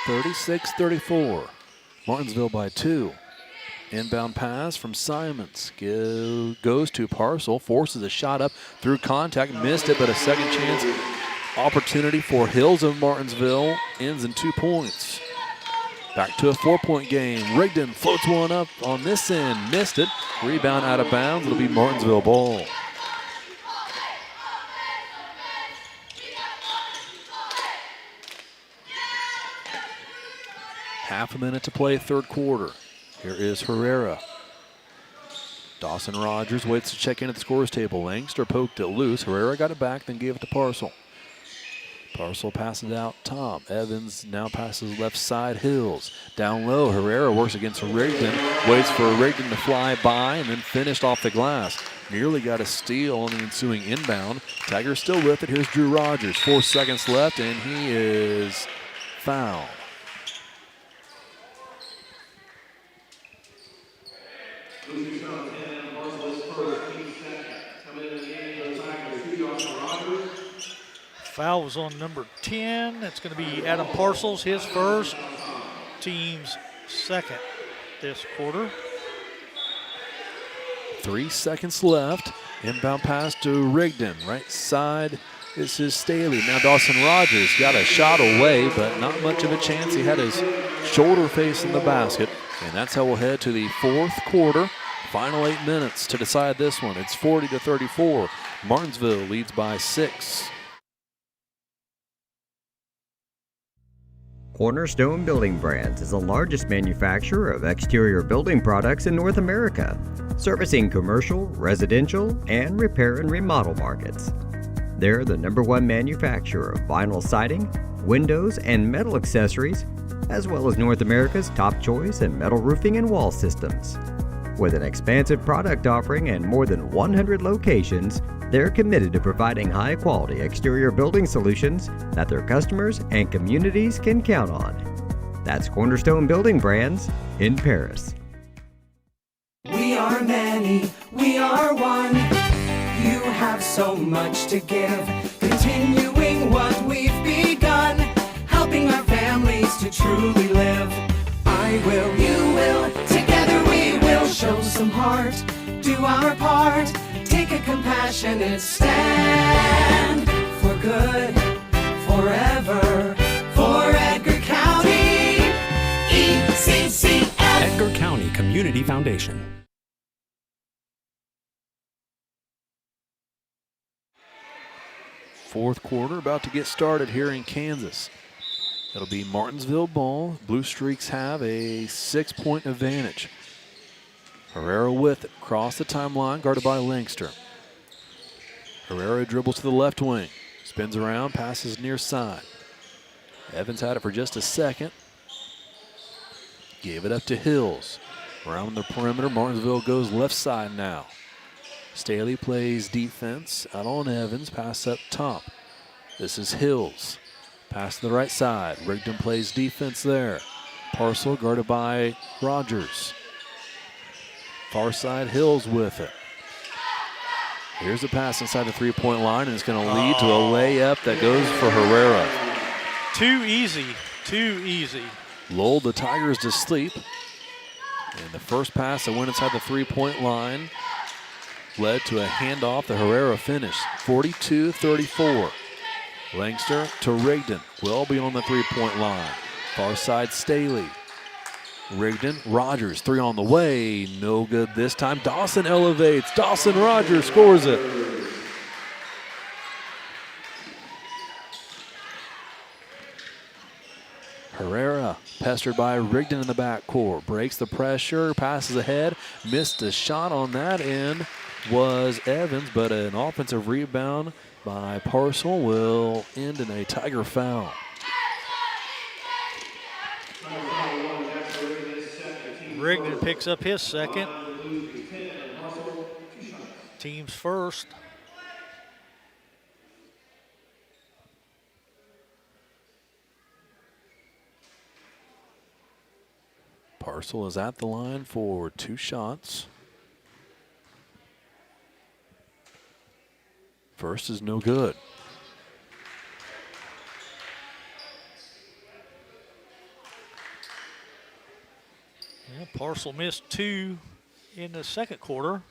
Speaker 2: (36-34). Martinsville by 2. Inbound pass from Simons. Goes to Parcel, forces a shot up through contact, missed it, but a second chance opportunity for Hills of Martinsville ends in 2 points. Back to a 4-point game. Rigdon floats one up on this end, missed it. Rebound out of bounds. It'll be Martinsville ball. Half a minute to play, third quarter. Here is Herrera. Dawson Rogers waits to check in at the scorer's table. Langster poked it loose. Herrera got it back, then gave it to Parcel. Parcel passes out top. Evans now passes left side. Hills down low. Herrera works against Rigdon. Waits for Rigdon to fly by and then finished off the glass. Nearly got a steal on the ensuing inbound. Tigers still with it. Here's Drew Rogers. 4 seconds left, and he is fouled.
Speaker 3: Foul was on number 10. That's going to be Adam Parcels, his first, team's second this quarter.
Speaker 2: 3 seconds left. Inbound pass to Rigdon. Right side, this is Staley. Now Dawson Rogers got a shot away, but not much of a chance. He had his shoulder facing the basket. And that's how we'll head to the fourth quarter. Final 8 minutes to decide this one. It's 40-34. Martinsville leads by 6.
Speaker 1: Cornerstone Building Brands is the largest manufacturer of exterior building products in North America, servicing commercial, residential, and repair and remodel markets. They're the #1 manufacturer of vinyl siding, windows, and metal accessories, as well as North America's top choice in metal roofing and wall systems. With an expansive product offering and more than 100 locations, they're committed to providing high-quality exterior building solutions that their customers and communities can count on. That's Cornerstone Building Brands in Paris.
Speaker 6: We are many, we are one. You have so much to give, continuing what we've begun, helping our families to truly live. I will, you will, together we will show some heart, do our part, take a compassionate stand for good, forever, for Edgar County, ECCF.
Speaker 7: Edgar County Community Foundation.
Speaker 2: Fourth quarter about to get started here in Kansas. It'll be Martinsville ball. BlueStreaks have a 6-point advantage. Herrera with it, across the timeline, guarded by Langster. Herrera dribbles to the left wing, spins around, passes near side. Evans had it for just a second. Gave it up to Hills. Around the perimeter, Martinsville goes left side now. Staley plays defense out on Evans, pass up top. This is Hills. Pass to the right side. Rigdon plays defense there. Parcel guarded by Rogers. Far side, Hills with it. Here's a pass inside the three-point line, and it's going to lead to a layup that goes for Herrera.
Speaker 3: Too easy, too easy.
Speaker 2: Lulled the Tigers to sleep. And the first pass that went inside the three-point line led to a handoff. The Herrera finish, 42-34. Langster to Rigdon, well beyond the three-point line. Far side, Staley. Rigdon, Rogers, three on the way. No good this time. Dawson elevates. Dawson Rogers scores it. Herrera, pestered by Rigdon in the backcourt. Breaks the pressure, passes ahead. Missed a shot on that end was Evans, but an offensive rebound by Parcel will end in a Tiger foul.
Speaker 3: Rigdon picks up his second. Team's first.
Speaker 2: Parcel is at the line for 2 shots. First is no good.
Speaker 3: Yeah, Parcel missed 2 in the second quarter.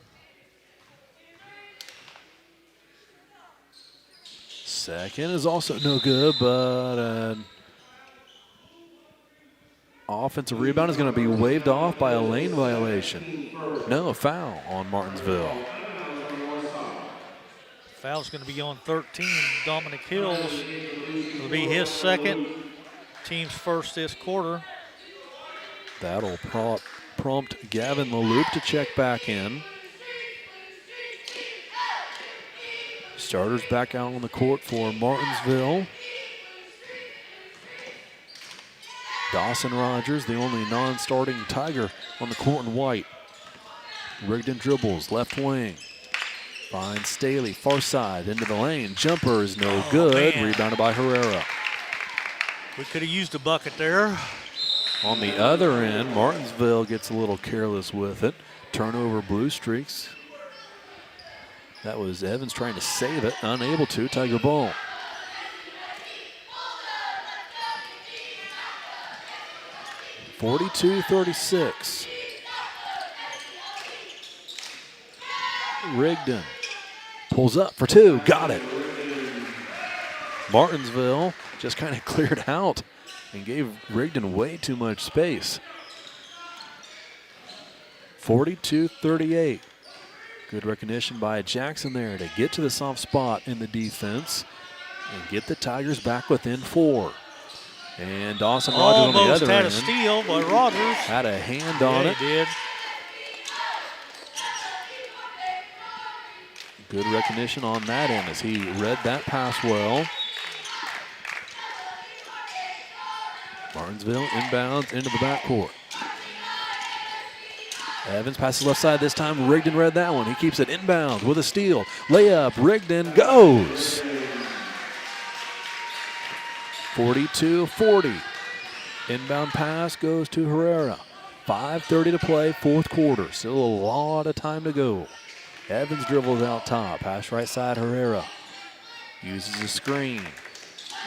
Speaker 2: Second is also no good, but offensive rebound is going to be waved off by a lane violation. No, a foul on Martinsville.
Speaker 3: Foul's going to be on 13, Dominic Hills. It'll be his second, team's first this quarter.
Speaker 2: That'll prompt Gavin LaLoop to check back in. Starters back out on the court for Martinsville. Dawson Rogers, the only non-starting Tiger on the court in white. Rigdon dribbles, left wing. Finds Staley, far side, into the lane. Jumper is no good. Man. Rebounded by Herrera.
Speaker 3: We could have used a bucket there.
Speaker 2: On the other end, Martinsville gets a little careless with it. Turnover, BlueStreaks. That was Evans trying to save it, unable to. Tiger ball. (42-36). Rigdon pulls up for 2, got it. Martinsville just kind of cleared out and gave Rigdon way too much space. 42-38. Good recognition by Jackson there to get to the soft spot in the defense and get the Tigers back within 4. And Dawson Rogers on the other end.
Speaker 3: Almost had a steal by Rogers.
Speaker 2: Had a hand on it.
Speaker 3: He did.
Speaker 2: Good recognition on that end as he read that pass well. Martinsville inbounds into the backcourt. Evans passes left side this time. Rigdon read that one. He keeps it inbound with a steal. Layup. Rigdon goes. 42-40. Inbound pass goes to Herrera. 5:30 to play, fourth quarter. Still a lot of time to go. Evans dribbles out top. Pass right side, Herrera. Uses a screen.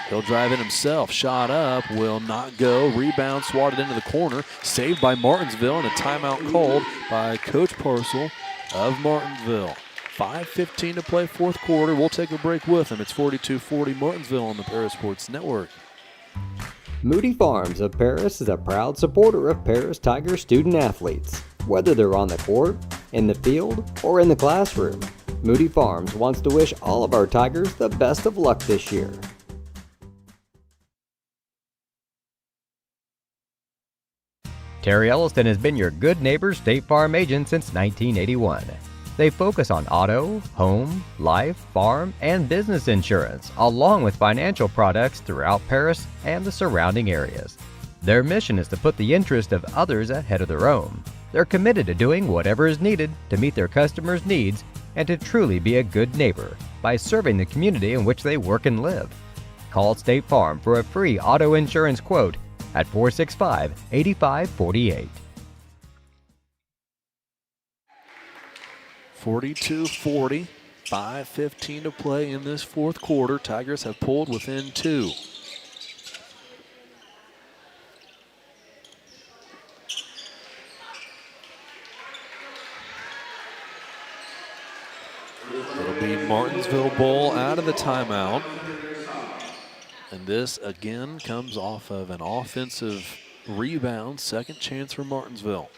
Speaker 2: He'll drive in himself. Shot up. Will not go. Rebound swatted into the corner. Saved by Martinsville and a timeout called by Coach Parcel of Martinsville. 5:15 to play, fourth quarter. We'll take a break with him. It's 42-40 Martinsville on the Paris Sports Network.
Speaker 1: Moody Farms of Paris is a proud supporter of Paris Tiger student athletes. Whether they're on the court, in the field, or in the classroom, Moody Farms wants to wish all of our Tigers the best of luck this year.
Speaker 8: Terry Elliston has been your good neighbor State Farm agent since 1981. They focus on auto, home, life, farm, and business insurance, along with financial products throughout Paris and the surrounding areas. Their mission is to put the interest of others ahead of their own. They're committed to doing whatever is needed to meet their customers' needs and to truly be a good neighbor by serving the community in which they work and live. Call State Farm for a free auto insurance quote at 465-8548.
Speaker 2: 42-40. 5:15 to play in this fourth quarter. Tigers have pulled within 2. It'll be Martinsville ball out of the timeout. And this again comes off of an offensive rebound. Second chance for Martinsville.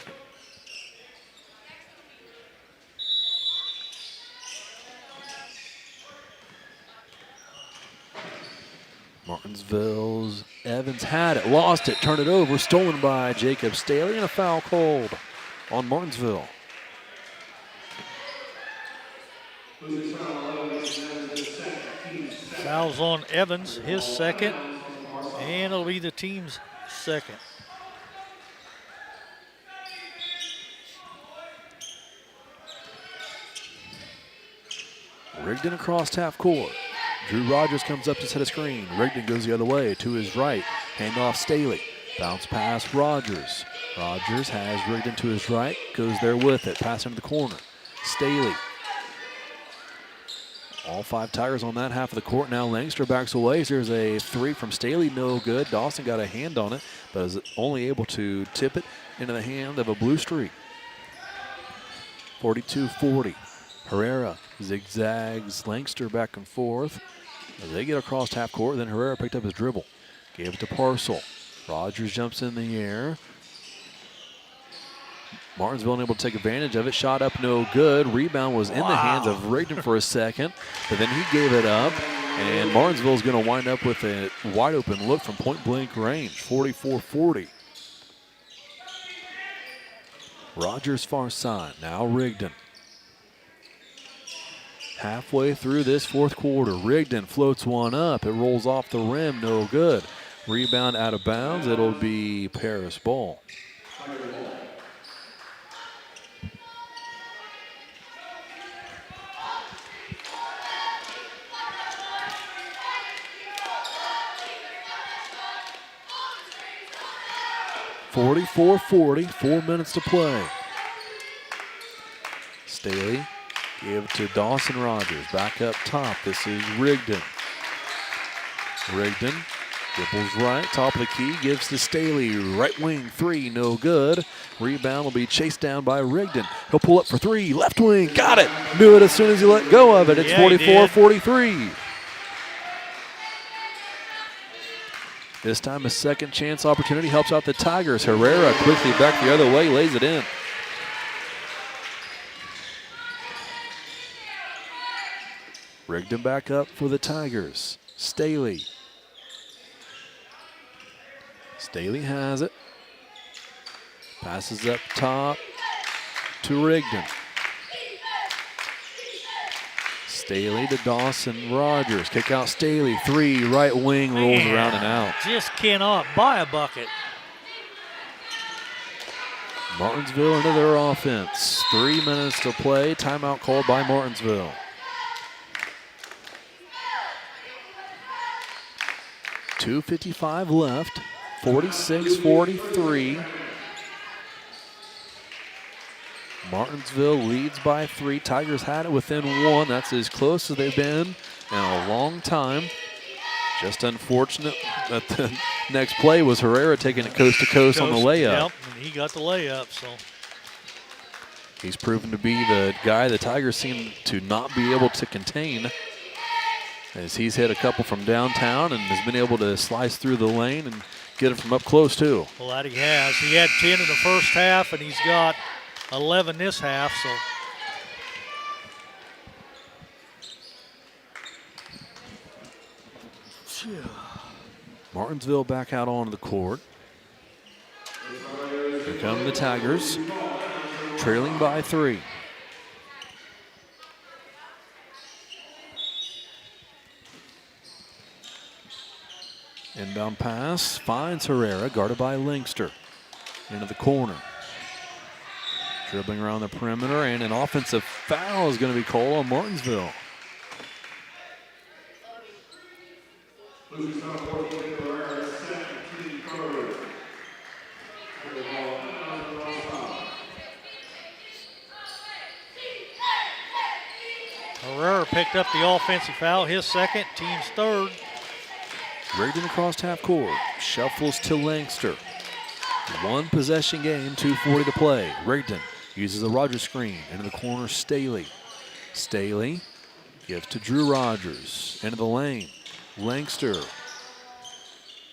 Speaker 2: Martinsville's Evans had it, lost it, turned it over, stolen by Jacob Staley, and a foul called on Martinsville.
Speaker 3: Fouls on Evans, his second, and it'll be the team's second.
Speaker 2: Rigdon across half court. Drew Rogers comes up to set a screen. Rigdon goes the other way to his right. Handoff Staley. Bounce pass Rogers. Rogers has Rigdon to his right. Goes there with it. Pass into the corner. Staley. All 5 Tigers on that half of the court. Now Langster backs away. There's a 3 from Staley. No good. Dawson got a hand on it, but is only able to tip it into the hand of a blue streak. 42-40. Herrera zigzags Langster back and forth. As they get across half court, then Herrera picked up his dribble. Gave it to Parcel. Rogers jumps in the air. Martinsville unable to take advantage of it. Shot up, no good. Rebound was in the hands of Rigdon for a second, but then he gave it up, and Martinsville is going to wind up with a wide open look from point blank range, 44-40. Rogers far side, now Rigdon. Halfway through this fourth quarter, Rigdon floats one up. It rolls off the rim, no good. Rebound out of bounds. It'll be Paris ball. .44-40, 4 minutes to play. Staley give to Dawson Rogers. Back up top, this is Rigdon. Rigdon dribbles right, top of the key, gives to Staley. Right wing 3, no good. Rebound will be chased down by Rigdon. He'll pull up for 3, left wing, got it. Knew it as soon as he let go of it. It's 44-43. This time a second chance opportunity helps out the Tigers. Herrera quickly back the other way, lays it in. Rigdon back up for the Tigers. Staley. Staley has it. Passes up top to Rigdon. Staley to Dawson Rogers. Kick out Staley. 3, right wing, rolls around and out.
Speaker 3: Just cannot buy a bucket.
Speaker 2: Martinsville into their offense. 3 minutes to play. Timeout called by Martinsville. .255 left. 46-43. Martinsville leads by 3. Tigers had it within 1. That's as close as they've been in a long time. Just unfortunate that the next play was Herrera taking it coast to coast on the layup.
Speaker 3: Yep, and he got the layup, so.
Speaker 2: He's proven to be the guy the Tigers seem to not be able to contain, as he's hit a couple from downtown and has been able to slice through the lane and get it from up close too.
Speaker 3: Well, that he has. He had 10 in the first half, and he's got 11 this half, so.
Speaker 2: Martinsville back out onto the court. Here come the Tigers, trailing by 3. Inbound pass finds Herrera, guarded by Langster. Into the corner. Dribbling around the perimeter, and an offensive foul is going to be called on Martinsville.
Speaker 3: Herrera picked up the offensive foul, his second, team's third.
Speaker 2: Rigdon across half court, shuffles to Langster. One possession game, 2:40 to play. Rigdon uses the Rogers screen into the corner. Staley gives to Drew Rogers into the lane. Langster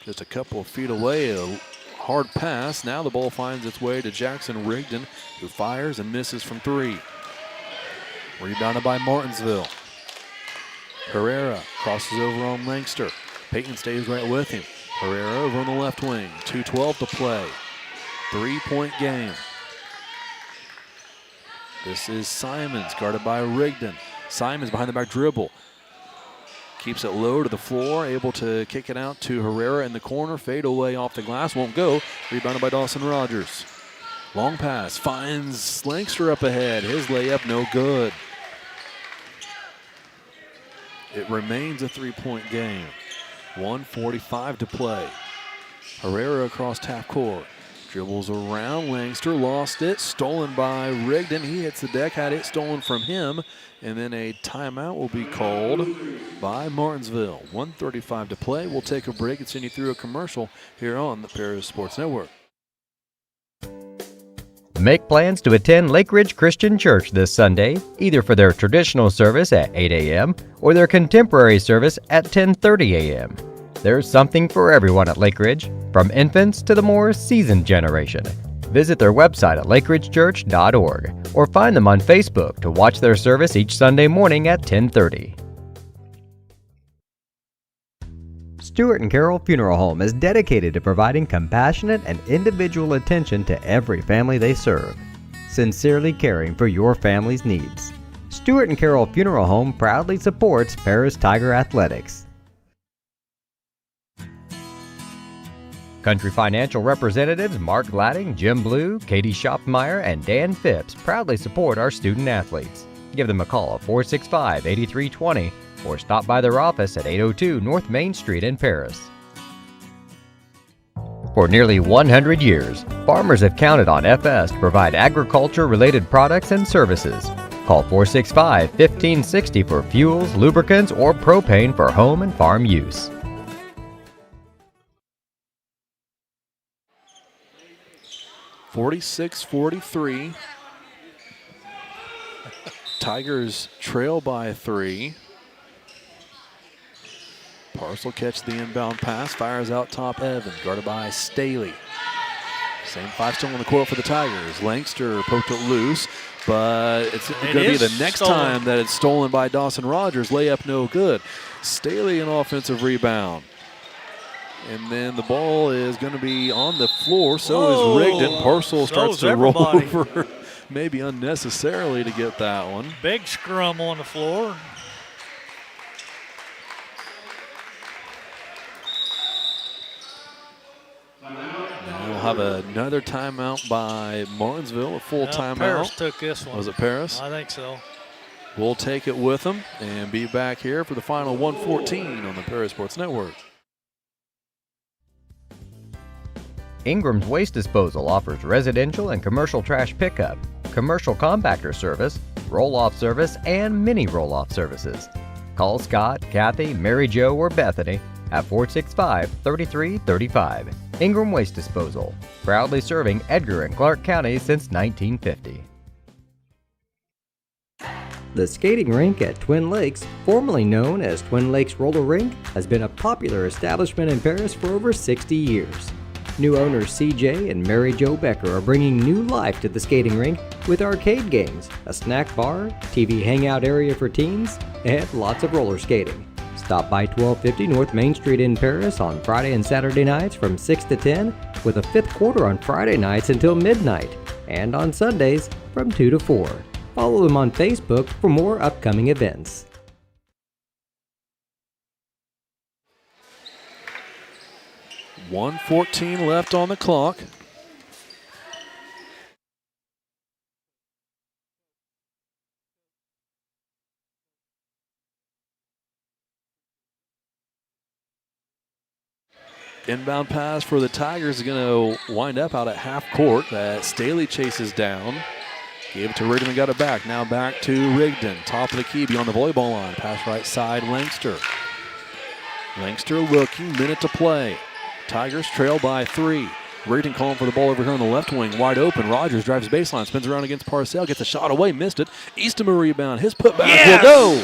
Speaker 2: just a couple of feet away, a hard pass. Now the ball finds its way to Jackson Rigdon, who fires and misses from three. Rebounded by Martinsville. Herrera crosses over on Langster. Payton stays right with him. Herrera over on the left wing. 2:12 to play. 3-point game. This is Simons guarded by Rigdon. Simons behind the back dribble. Keeps it low to the floor, able to kick it out to Herrera in the corner. Fade away off the glass, won't go. Rebounded by Dawson Rogers. Long pass, finds Langster up ahead. His layup no good. It remains a 3-point game. 1:45 to play. Herrera across half court. Dribbles around Langster, lost it, stolen by Rigdon. He hits the deck, had it stolen from him, and then a timeout will be called by Martinsville. 1:35 to play. We'll take a break and send you through a commercial here on the Paris Sports Network.
Speaker 8: Make plans to attend Lake Ridge Christian Church this Sunday, either for their traditional service at 8 a.m. or their contemporary service at 10:30 a.m. There's something for everyone at Lake Ridge, from infants to the more seasoned generation. Visit their website at lakeridgechurch.org or find them on Facebook to watch their service each Sunday morning at 10:30. Stewart & Carroll Funeral Home is dedicated to providing compassionate and individual attention to every family they serve, sincerely caring for your family's needs. Stewart & Carroll Funeral Home proudly supports Paris Tiger Athletics. Country Financial representatives Mark Gladding, Jim Blue, Katie Schopfmeyer, and Dan Phipps proudly support our student athletes. Give them a call at 465-8320 or stop by their office at 802 North Main Street in Paris. For nearly 100 years, farmers have counted on FS to provide agriculture-related products and services. Call 465-1560 for fuels, lubricants, or propane for home and farm use.
Speaker 2: (46-43). Tigers trail by 3. Parcel catch the inbound pass, fires out top Evans, guarded by Staley. Same 5 still on the court for the Tigers. Langster poked it loose, but it's going to be the next time that it's stolen by Dawson Rogers. Layup no good. Staley an offensive rebound. And then the ball is going to be on the floor. So is Rigdon. Parcel starts to roll over, maybe unnecessarily, to get that one.
Speaker 3: Big scrum on the floor.
Speaker 2: Now we'll have another timeout by Martinsville, a full timeout.
Speaker 3: Paris took this one.
Speaker 2: Was it Paris?
Speaker 3: I think so.
Speaker 2: We'll take it with them and be back here for the final 1:14 on the Paris Sports Network.
Speaker 8: Ingram's Waste Disposal offers residential and commercial trash pickup, commercial compactor service, roll-off service, and mini roll-off services. Call Scott, Kathy, Mary Jo, or Bethany at 465-3335. Ingram Waste Disposal, proudly serving Edgar and Clark counties since 1950. The skating rink at Twin Lakes, formerly known as Twin Lakes Roller Rink, has been a popular establishment in Paris for over 60 years. New owners CJ and Mary Jo Becker are bringing new life to the skating rink with arcade games, a snack bar, TV hangout area for teens, and lots of roller skating. Stop by 1250 North Main Street in Paris on Friday and Saturday nights from 6 to 10, with a fifth quarter on Friday nights until midnight, and on Sundays from 2 to 4. Follow them on Facebook for more upcoming events.
Speaker 2: .114 left on the clock. Inbound pass for the Tigers is going to wind up out at half court that Staley chases down. Gave it to Rigdon and got it back. Now back to Rigdon. Top of the key beyond the volleyball line. Pass right side, Langster. Langster looking, minute to play. Tigers trail by 3. Rigdon calling for the ball over here on the left wing. Wide open. Rogers drives baseline, spins around against Parcell, gets a shot away, missed it. Eastham a rebound. His putback will go.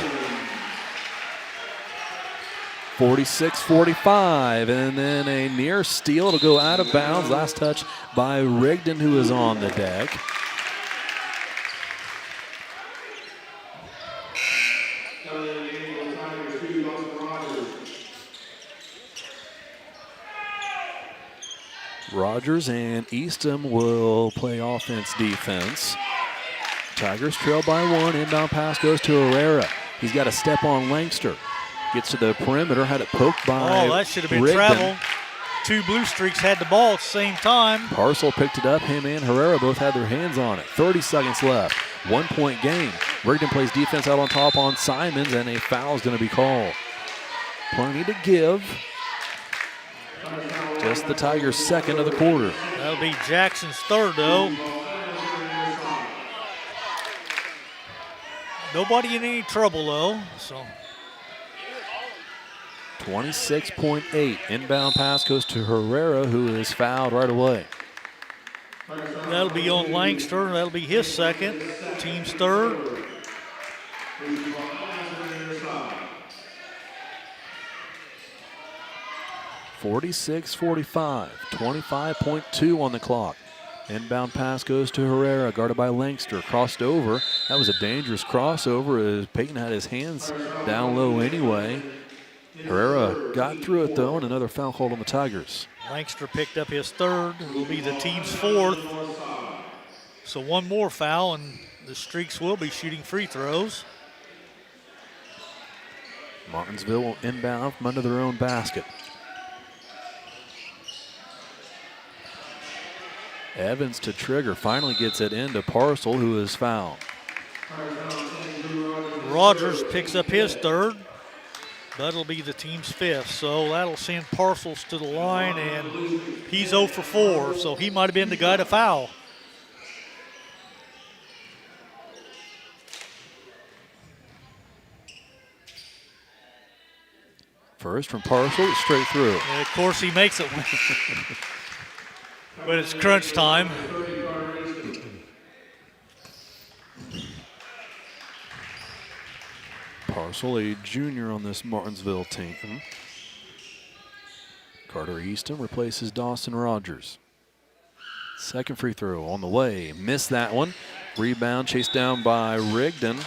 Speaker 2: 46-45, and then a near steal. It'll go out of bounds. Last touch by Rigdon, who is on the deck. Rogers and Eastham will play offense-defense. Tigers trail by 1. Inbound pass goes to Herrera. He's got a step on Langster. Gets to the perimeter, had it poked by
Speaker 3: Oh, that should have been
Speaker 2: Rigdon.
Speaker 3: travel. 2 BlueStreaks had the ball at the same time.
Speaker 2: Parcell picked it up. Him and Herrera both had their hands on it. 30 seconds left. 1-point game. Rigdon plays defense out on top on Simons, and a foul is going to be called. Plenty to give. Just the Tigers' second of the quarter.
Speaker 3: That'll be Jackson's third, though. Nobody in any trouble, though. So
Speaker 2: 26.8. Inbound pass goes to Herrera, who is fouled right away.
Speaker 3: that'll be on Langster. That'll be his second. Team's third.
Speaker 2: 46-45, 25.2 on the clock. Inbound pass goes to Herrera, guarded by Langster. Crossed over. That was a dangerous crossover as Peyton had his hands down low anyway. Herrera got through it though, and another foul called on the Tigers.
Speaker 3: Langster picked up his third. It'll be the team's fourth. So one more foul, and the Streaks will be shooting free throws.
Speaker 2: Martinsville will inbound from under their own basket. Evans to trigger, finally gets it into Parcell, who is fouled.
Speaker 3: Rogers picks up his third. That'll be the team's fifth. So that'll send Parcells to the line, and he's 0 for 4. So he might have been the guy to foul.
Speaker 2: First from Parcell, straight through.
Speaker 3: And of course, he makes it. But it's crunch time.
Speaker 2: Parcell, a junior on this Martinsville team. Carter Eastham replaces Dawson Rogers. Second free throw on the way. Missed that one. Rebound chased down by Rigdon.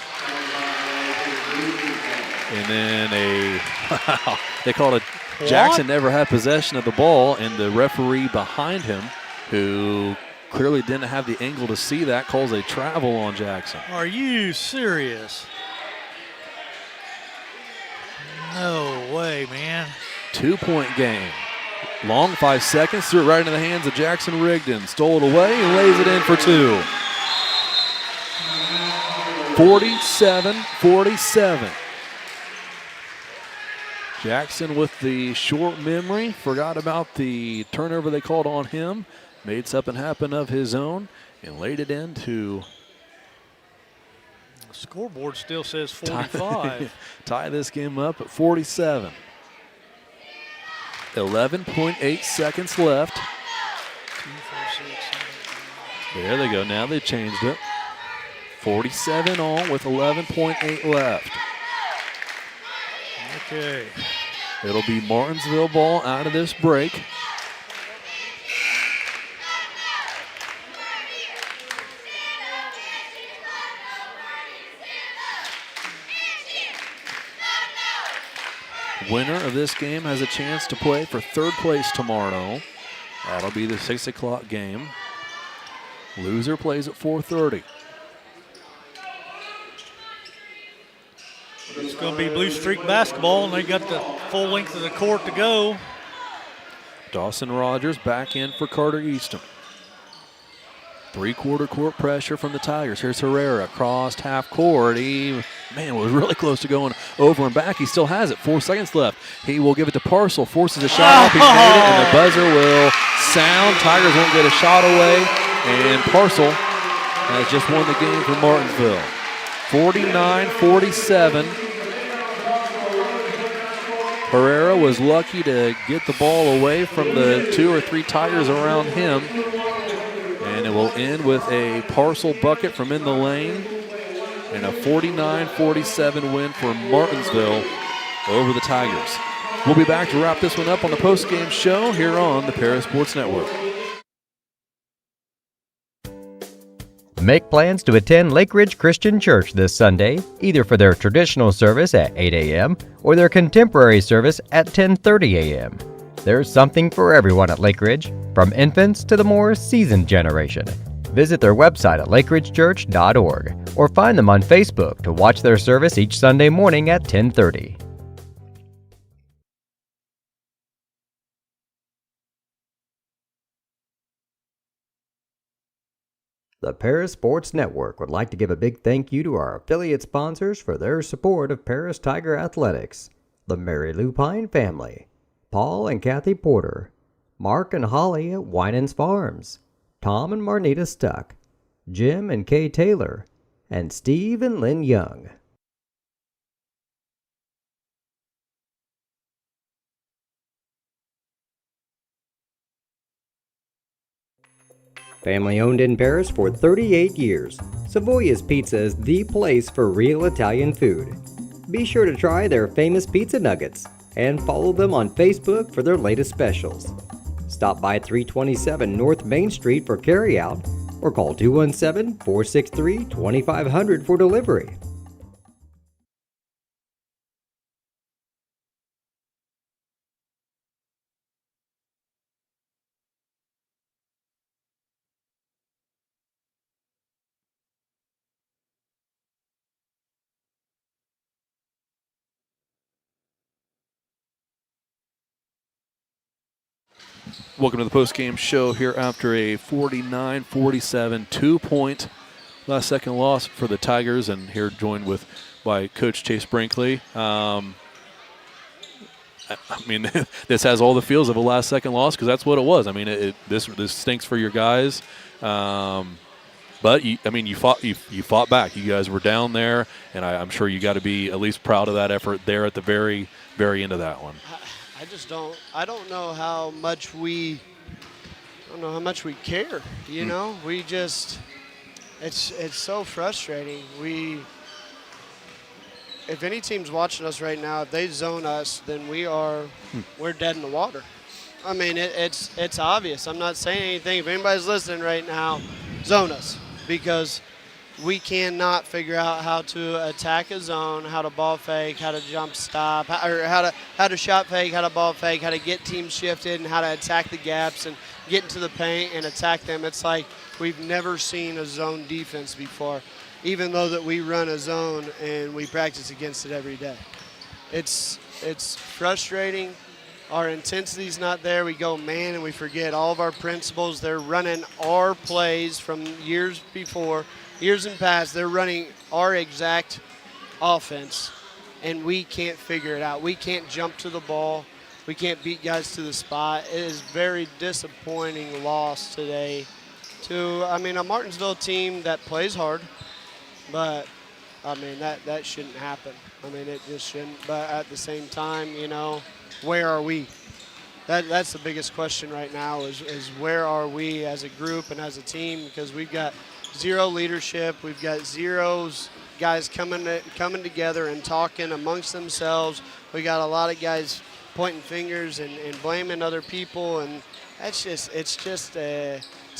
Speaker 2: And then they called it. Jackson never had possession of the ball, and the referee behind him, who clearly didn't have the angle to see that, calls a travel on Jackson.
Speaker 3: Are you serious? No way, man.
Speaker 2: 2-point game. Long 5 seconds, threw it right into the hands of Jackson Rigdon. Stole it away and lays it in for 2. 47-47. Jackson with the short memory, forgot about the turnover they called on him, made something happen of his own, and laid it into.
Speaker 3: The scoreboard still says 45.
Speaker 2: Tie this game up at 47. 11.8 seconds left.
Speaker 3: 2, 4, 6, 7, 8.
Speaker 2: There they go. Now they've changed it. 47 on with 11.8 left.
Speaker 3: Okay.
Speaker 2: It'll be Martinsville ball out of this break. Winner of this game has a chance to play for third place tomorrow. That'll be the 6 o'clock game. Loser plays at 4:30.
Speaker 3: It's going to be Blue Streak basketball, and they got the full length of the court to go.
Speaker 2: Dawson Rogers back in for Carter Eastham. Three-quarter court pressure from the Tigers. Here's Herrera, crossed half court. He, was really close to going over and back. He still has it. 4 seconds left. He will give it to Parcell. Forces a shot off. He made it, and the buzzer will sound. Tigers won't get a shot away, and Parcell has just won the game for Martinsville. 49-47. Herrera was lucky to get the ball away from the 2 or 3 Tigers around him. And it will end with a parcel bucket from in the lane and a 49-47 win for Martinsville over the Tigers. We'll be back to wrap this one up on the postgame show here on the Paris Sports Network.
Speaker 8: Make plans to attend Lake Ridge Christian Church this Sunday, either for their traditional service at 8 a.m. or their contemporary service at 10:30 a.m. There's something for everyone at Lake Ridge, from infants to the more seasoned generation. Visit their website at lakeridgechurch.org or find them on Facebook to watch their service each Sunday morning at 10:30.
Speaker 1: The Paris Sports Network would like to give a big thank you to our affiliate sponsors for their support of Paris Tiger Athletics: the Mary Lou Pine family, Paul and Kathy Porter, Mark and Holly at Winans Farms, Tom and Marnita Stuck, Jim and Kay Taylor, and Steve and Lynn Young. Family owned in Paris for 38 years, Savoya's Pizza is the place for real Italian food. Be sure to try their famous pizza nuggets and follow them on Facebook for their latest specials. Stop by 327 North Main Street for carryout or call 217-463-2500 for delivery.
Speaker 2: Welcome to the postgame show here after a 49-47 2-point last-second loss for the Tigers, and here joined by Coach Chase Brinkley. I mean, this has all the feels of a last-second loss because that's what it was. I mean, this stinks for your guys, but you fought back. You guys were down there, and I'm sure you got to be at least proud of that effort there at the very, very end of that one.
Speaker 9: I don't know how much we care, you know? We just, it's so frustrating. If any team's watching us right now, if they zone us, then we're dead in the water. I mean, it's obvious. I'm not saying anything. If anybody's listening right now, zone us, because we cannot figure out how to attack a zone, how to ball fake, how to jump stop, or how to shot fake, how to ball fake, how to get teams shifted, and how to attack the gaps and get into the paint and attack them. It's like we've never seen a zone defense before, even though that we run a zone and we practice against it every day. It's frustrating. Our intensity's not there. We go man and we forget all of our principles. They're running our plays from years before. Years in past, they're running our exact offense, and we can't figure it out. We can't jump to the ball. We can't beat guys to the spot. It is very disappointing loss today to, a Martinsville team that plays hard, but, that shouldn't happen. It just shouldn't. But at the same time, where are we? That's the biggest question right now is where are we as a group and as a team, because we've got zero leadership. We've got guys coming together and talking amongst themselves. We got a lot of guys pointing fingers and blaming other people, and it's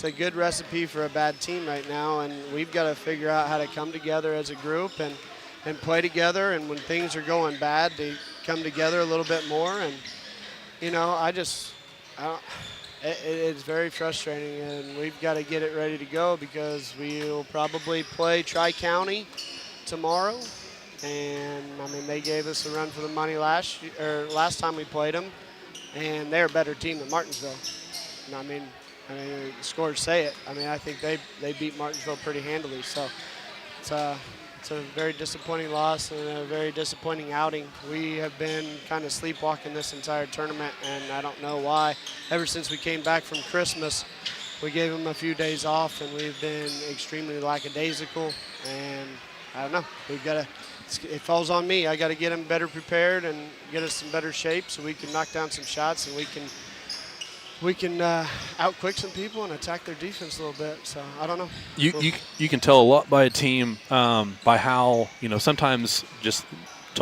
Speaker 9: a good recipe for a bad team right now. And we've got to figure out how to come together as a group and play together. And when things are going bad, they come together a little bit more. And it's very frustrating, and we've got to get it ready to go because we'll probably play Tri-County tomorrow. And, they gave us a run for the money last time we played them, and they're a better team than Martinsville. And, the scores say it. I think they beat Martinsville pretty handily. So it's a very disappointing loss and a very disappointing outing. We have been kind of sleepwalking this entire tournament, and I don't know why. Ever since we came back from Christmas, we gave them a few days off, and we've been extremely lackadaisical. And I don't know. We've got to. It falls on me. I got to get them better prepared and get us in better shape so we can knock down some shots and we can outquick some people and attack their defense a little bit. So I don't know.
Speaker 2: You can tell a lot by a team by how, sometimes just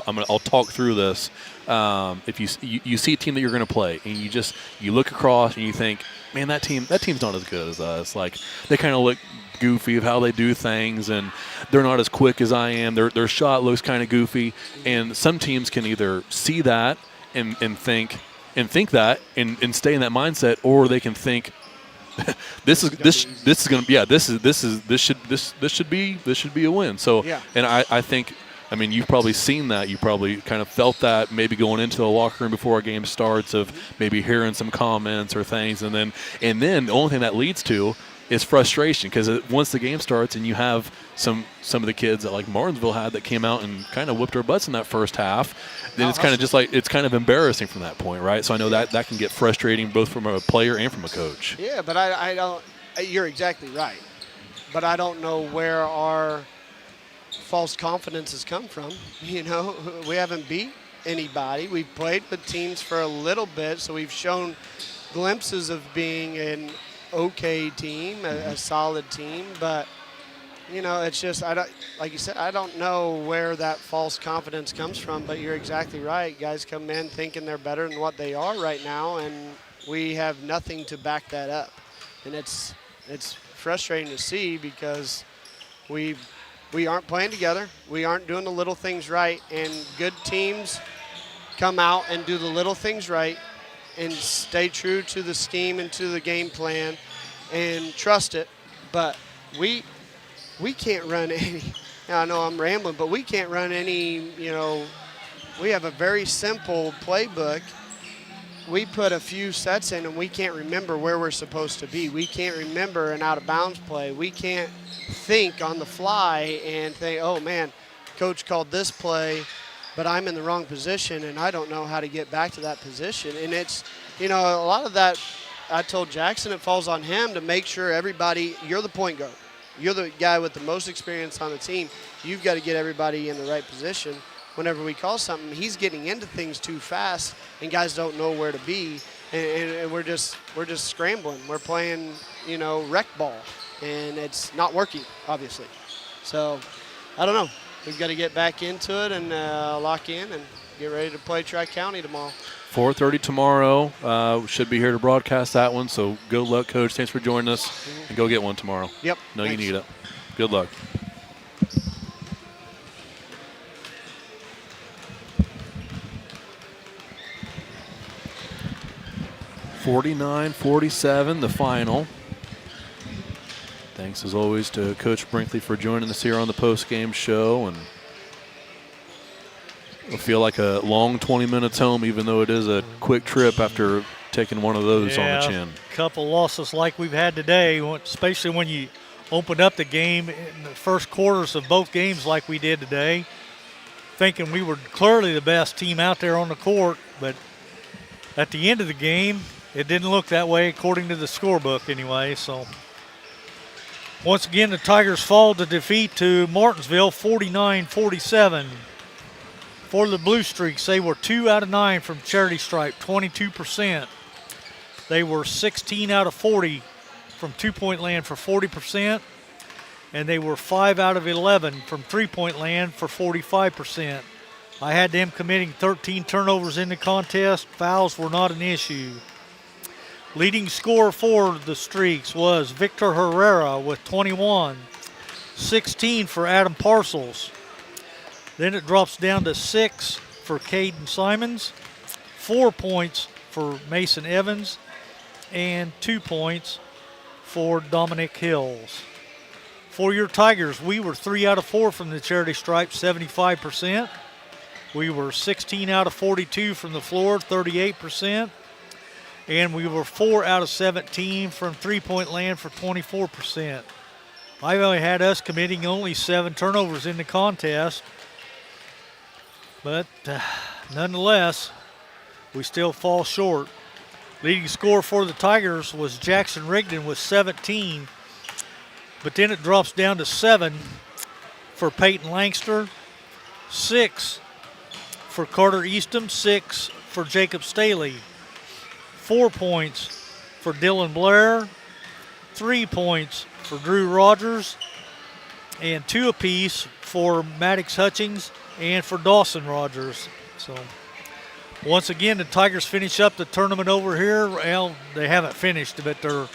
Speaker 2: I'll talk through this. If you see a team that you're going to play and you look across and you think, man, that team's not as good as us. Like, they kind of look goofy of how they do things, and they're not as quick as I am. Their shot looks kind of goofy, and some teams can either see that and think that and stay in that mindset, or they can think this should be a win. So
Speaker 9: yeah.
Speaker 2: And I think, you've probably seen that. You probably kind of felt that maybe going into the locker room before a game starts, of maybe hearing some comments or things, and then the only thing that leads to is frustration, because once the game starts and you have some of the kids that like Martinsville had that came out and kind of whipped our butts in that first half, then it's kind of just like, it's kind of embarrassing from that point, right? So I know that can get frustrating both from a player and from a coach.
Speaker 9: Yeah, but I don't – you're exactly right. But I don't know where our false confidence has come from. We haven't beat anybody. We've played with teams for a little bit, so we've shown glimpses of being an – okay team, a solid team, but it's just, like you said, I don't know where that false confidence comes from. But you're exactly right. Guys come in thinking they're better than what they are right now, and we have nothing to back that up. And it's frustrating to see, because we aren't playing together. We aren't doing the little things right, and good teams come out and do the little things right and stay true to the scheme and to the game plan and trust it. But we can't run any – I know I'm rambling, but we can't run any, we have a very simple playbook. We put a few sets in and we can't remember where we're supposed to be. We can't remember an out-of-bounds play. We can't think on the fly and think, oh, man, coach called this play, but I'm in the wrong position and I don't know how to get back to that position. And it's, a lot of that, I told Jackson, it falls on him to make sure everybody, you're the point guard. You're the guy with the most experience on the team. You've got to get everybody in the right position. Whenever we call something, he's getting into things too fast and guys don't know where to be. And we're just scrambling. We're playing, rec ball, and it's not working, obviously. So I don't know. We've got to get back into it and lock in and get ready to play Tri-County tomorrow.
Speaker 2: 4:30 tomorrow. Should be here to broadcast that one. So good luck, Coach. Thanks for joining us. And go get one tomorrow.
Speaker 9: Yep.
Speaker 2: No,
Speaker 9: thanks.
Speaker 2: you need it. Good luck. (49-47) the final. Thanks as always to Coach Brinkley for joining us here on the post-game show, and it'll feel like a long 20 minutes home, even though it is a quick trip after taking one of those on the chin.
Speaker 3: A couple losses like we've had today, especially when you open up the game in the first quarters of both games like we did today, thinking we were clearly the best team out there on the court, but at the end of the game, it didn't look that way according to the scorebook anyway. So once again, the Tigers fall to defeat to Martinsville 49-47. For the BlueStreaks, they were 2 out of 9 from charity stripe, 22%. They were 16 out of 40 from two-point land for 40%. And they were 5 out of 11 from three-point land for 45%. I had them committing 13 turnovers in the contest. Fouls were not an issue. Leading scorer for the Streaks was Victor Herrera with 21, 16 for Adam Parcels. Then it drops down to 6 for Caden Simons, 4 points for Mason Evans, and 2 points for Dominic Hills. For your Tigers, we were 3 out of 4 from the charity stripe, 75%. We were 16 out of 42 from the floor, 38%. And we were 4 out of 17 from three-point land for 24%. I only had us committing only 7 turnovers in the contest. But nonetheless, we still fall short. Leading scorer for the Tigers was Jackson Rigdon with 17, but then it drops down to 7 for Peyton Langster, 6 for Carter Eastham, 6 for Jacob Staley, 4 points for Dylan Blair, 3 points for Drew Rogers, and 2 apiece for Maddox Hutchings and for Dawson Rogers. So once again, the Tigers finish up the tournament over here. Well, they haven't finished, but they're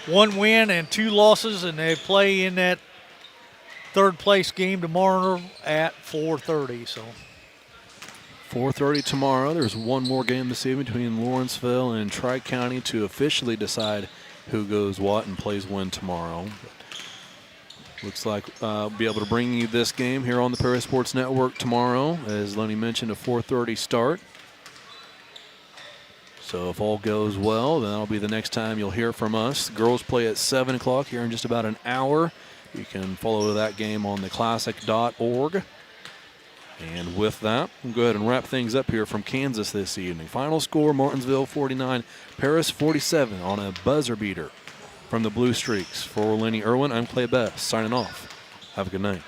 Speaker 3: 1 win and 2 losses, and they play in that third place game tomorrow at 4:30. So
Speaker 2: 4:30 tomorrow. There's one more game this evening between Lawrenceville and Tri-County to officially decide who goes what and plays when tomorrow. Looks like I'll be able to bring you this game here on the Paris Sports Network tomorrow. As Lenny mentioned, a 4:30 start. So if all goes well, then that'll be the next time you'll hear from us. The girls play at 7 o'clock here in just about an hour. You can follow that game on theclassic.org. And with that, we'll go ahead and wrap things up here from Kansas this evening. Final score, Martinsville 49, Paris 47 on a buzzer beater from the Blue Streaks. For Lenny Irwin, I'm Clay Best, signing off. Have a good night.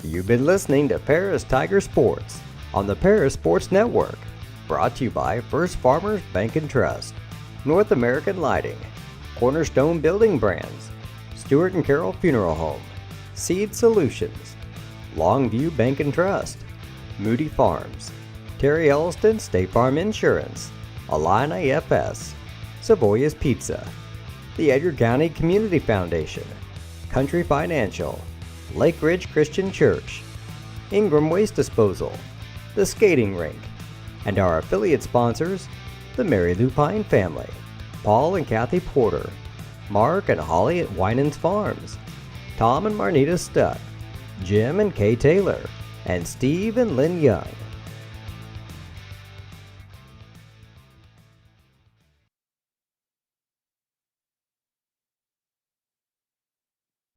Speaker 1: You've been listening to Paris Tiger Sports on the Paris Sports Network. Brought to you by First Farmers Bank and Trust, North American Lighting, Cornerstone Building Brands, Stewart and Carroll Funeral Home, Seed Solutions, Longview Bank and Trust, Moody Farms, Terry Elliston State Farm Insurance, Illini FS, Savoy's Pizza, the Edgar County Community Foundation, Country Financial, Lake Ridge Christian Church, Ingram Waste Disposal, the Skating Rink, and our affiliate sponsors, the Mary Lupine family, Paul and Kathy Porter, Mark and Holly at Winans Farms, Tom and Marnita Stuck, Jim and Kay Taylor, and Steve and Lynn Young.